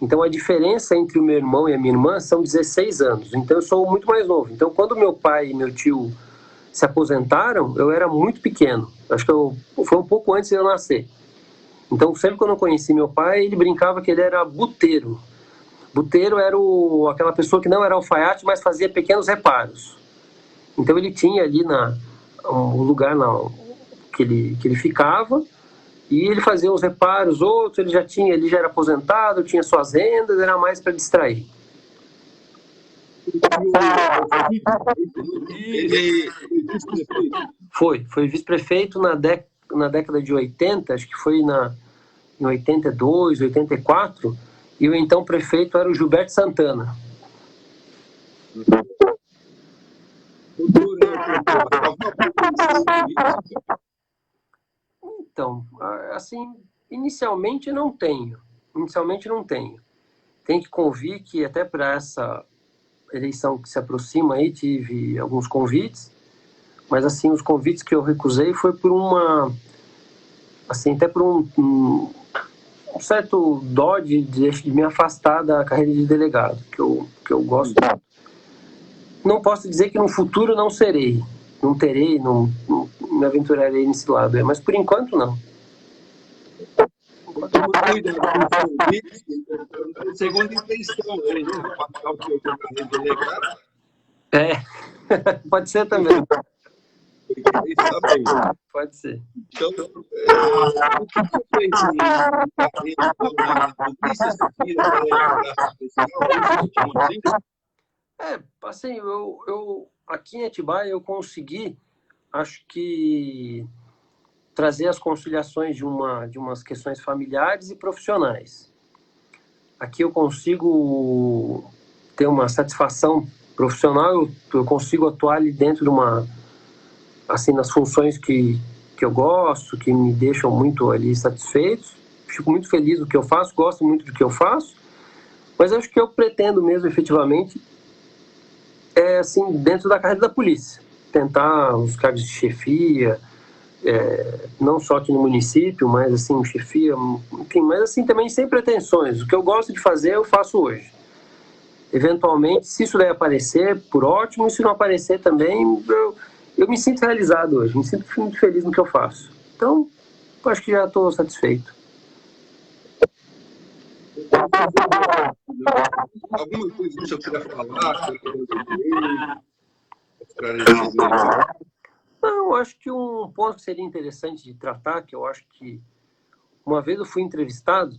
Então, a diferença entre o meu irmão e a minha irmã são 16 anos. Então, eu sou muito mais novo. Então, quando meu pai e meu tio se aposentaram, eu era muito pequeno. Acho que foi um pouco antes de eu nascer. Então, sempre quando eu conheci meu pai, ele brincava que ele era buteiro. Buteiro era aquela pessoa que não era alfaiate, mas fazia pequenos reparos. Então, ele tinha ali um lugar que ele ficava, e ele fazia uns reparos, outros ele já era aposentado, tinha suas rendas, era mais para distrair. Foi vice-prefeito na década de 80, acho que foi em 82, 84, e o então prefeito era o Gilberto Santana. Então, assim, inicialmente não tenho. Tem que convir que até para essa eleição que se aproxima aí, tive alguns convites, mas assim, os convites que eu recusei foi por até por um certo dó de me afastar da carreira de delegado, que eu gosto. Não posso dizer que no futuro não serei, não terei, não me aventurarei nesse lado, mas por enquanto não. Segunda intenção, passar o seu carreira de delegado. Pode ser também. Pode ser. Então, o que você fez em carreira do que você vira assim, eu aqui em Atibaia eu consegui, acho que, trazer as conciliações de umas questões familiares e profissionais. Aqui eu consigo ter uma satisfação profissional, eu consigo atuar ali dentro de assim, nas funções que eu gosto, que me deixam muito ali satisfeitos. Fico muito feliz do que eu faço, gosto muito do que eu faço, mas acho que eu pretendo mesmo, efetivamente, assim, dentro da carreira da polícia, tentar os cargos de chefia, não só aqui no município, mas assim, chefia, enfim, mas assim, também sem pretensões. O que eu gosto de fazer, eu faço hoje. Eventualmente, se isso daí aparecer, por ótimo, e se não aparecer também, eu me sinto realizado hoje, me sinto muito feliz no que eu faço. Então, eu acho que já estou satisfeito. Alguma coisa que você queira falar? Não, acho que um ponto que seria interessante de tratar, que eu acho que uma vez eu fui entrevistado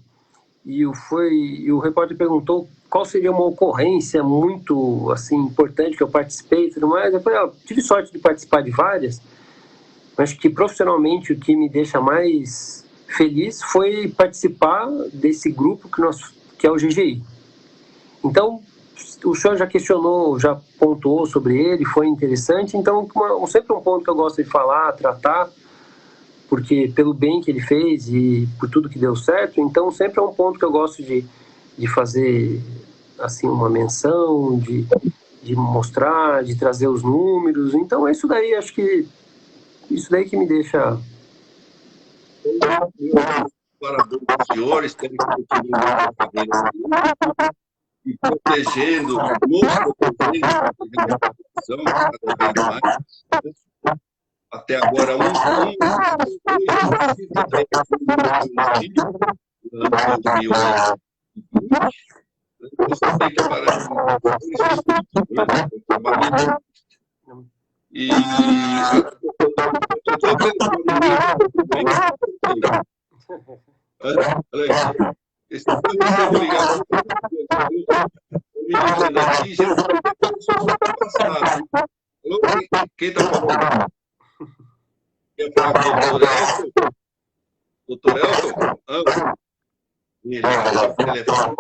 e o repórter perguntou qual seria uma ocorrência muito assim importante que eu participei e tudo mais. Eu falei, tive sorte de participar de várias, mas acho que profissionalmente o que me deixa mais feliz foi participar desse grupo que é o GGI. Então, o senhor já questionou, já pontuou sobre ele, foi interessante. Então, sempre um ponto que eu gosto de falar, tratar, porque pelo bem que ele fez e por tudo que deu certo, então sempre é um ponto que eu gosto de fazer assim uma menção, de mostrar, de trazer os números. Então, é isso daí, acho que isso daí que me deixa... Parabéns aos senhores, espero que continuem a carreira e protegendo a população cada vez mais. Até agora, dois ano 2020. Você tem que parar e esse foi ligado aqui, já passado. Quem está falando? Quer falar com o doutor Elton? Doutor Elton?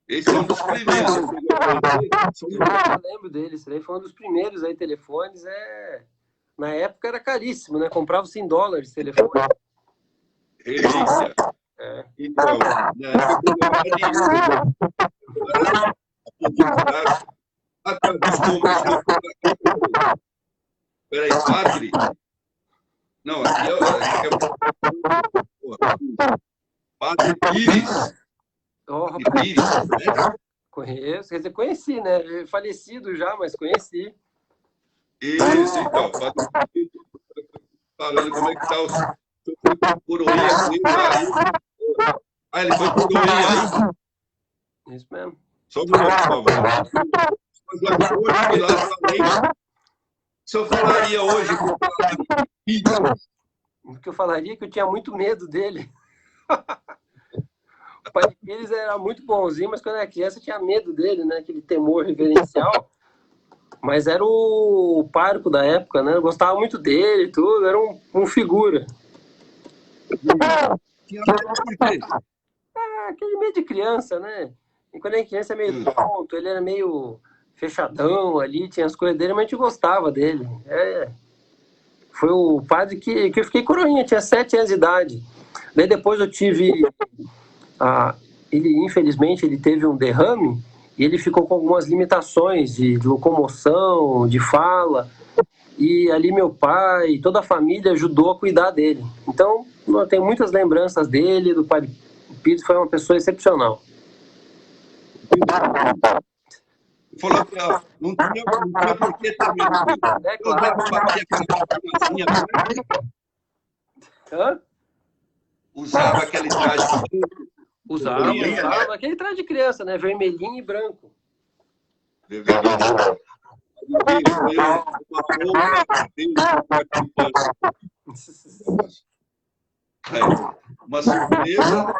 Esse é um dos primeiros. Eu lembro dele, esse daí foi um dos primeiros aí, telefones. Na época era caríssimo, né? Comprava-se em dólares telefone. Relíquia. Então, na época peraí, padre? Não, aqui Padre Pires. Oh, Padre Pires, né? conheço, quer dizer, conheci, né? Falecido já, mas conheci. Isso, então. Padre Pires, falando como é que tá o senhor foi pro Coroinha com ele aí. Ah, ele foi pro Coroinha aí? Isso mesmo. Só um minuto, por favor. Mas hoje fui lá também. O senhor falaria hoje com o Padre Pires? O que eu falaria é que eu tinha muito medo dele. O Padre Pires era muito bonzinho, mas quando era criança eu tinha medo dele, né? Aquele temor reverencial. Mas era o pároco da época, né? Eu gostava muito dele e tudo, era um figura. Tinha medo por quê? Aquele medo de criança, né? E quando era criança é meio tonto, ele era meio fechadão ali, tinha as coisas dele, mas a gente gostava dele. Foi o padre que eu fiquei coroinha, tinha 7 anos de idade. Daí depois eu tive... infelizmente, ele teve um derrame e ele ficou com algumas limitações de locomoção, de fala. E ali meu pai, toda a família ajudou a cuidar dele. Então, eu tenho muitas lembranças dele, do Padre Pires, foi uma pessoa excepcional. Falou que não tinha por que ter medo. É claro. Hã? Usava aquele traje. Usava aquele traje de criança, né? Vermelhinho e branco. Uma surpresa.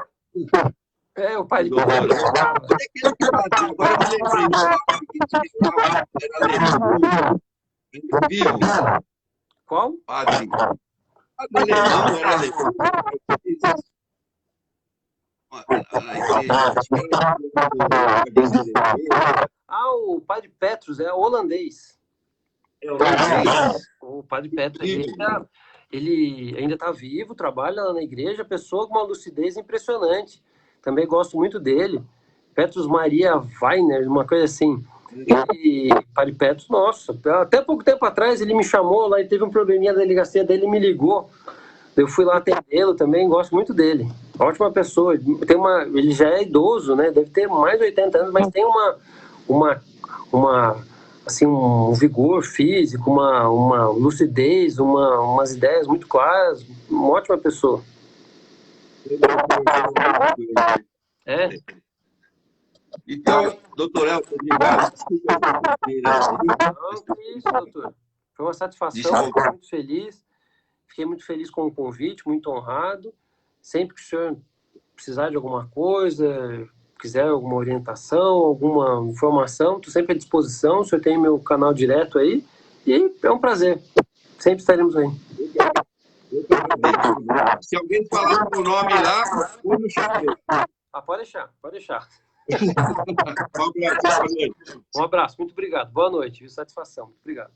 O Padre Pires. Agora eu me lembrei. Qual? Padre. Alemão era alemão. O Padre Petrus é holandês. holandês. O Padre Petrus, ele ainda está vivo, trabalha lá na igreja, pessoa com uma lucidez impressionante. Também gosto muito dele. Petrus Maria Weiner, uma coisa assim. E Padre Petrus, nossa, até pouco tempo atrás ele me chamou lá e teve um probleminha na delegacia dele, me ligou. Eu fui lá atendê-lo também, gosto muito dele. Ótima pessoa. Ele já é idoso, né? Deve ter mais de 80 anos, mas tem um vigor físico, uma lucidez, umas ideias muito claras. Uma ótima pessoa. Então, doutor Elton, obrigado. Não, que isso, doutor. Foi uma satisfação, fiquei muito feliz. Fiquei muito feliz com o convite, muito honrado. Sempre que o senhor precisar de alguma coisa, quiser alguma orientação, alguma informação, estou sempre à disposição. O senhor tem meu canal direto aí. E é um prazer. Sempre estaremos aí. Se alguém falar o meu nome lá, eu no chaveiro. Pode deixar, pode deixar. Um abraço, boa noite. Um abraço, muito obrigado. Boa noite, satisfação. Muito obrigado.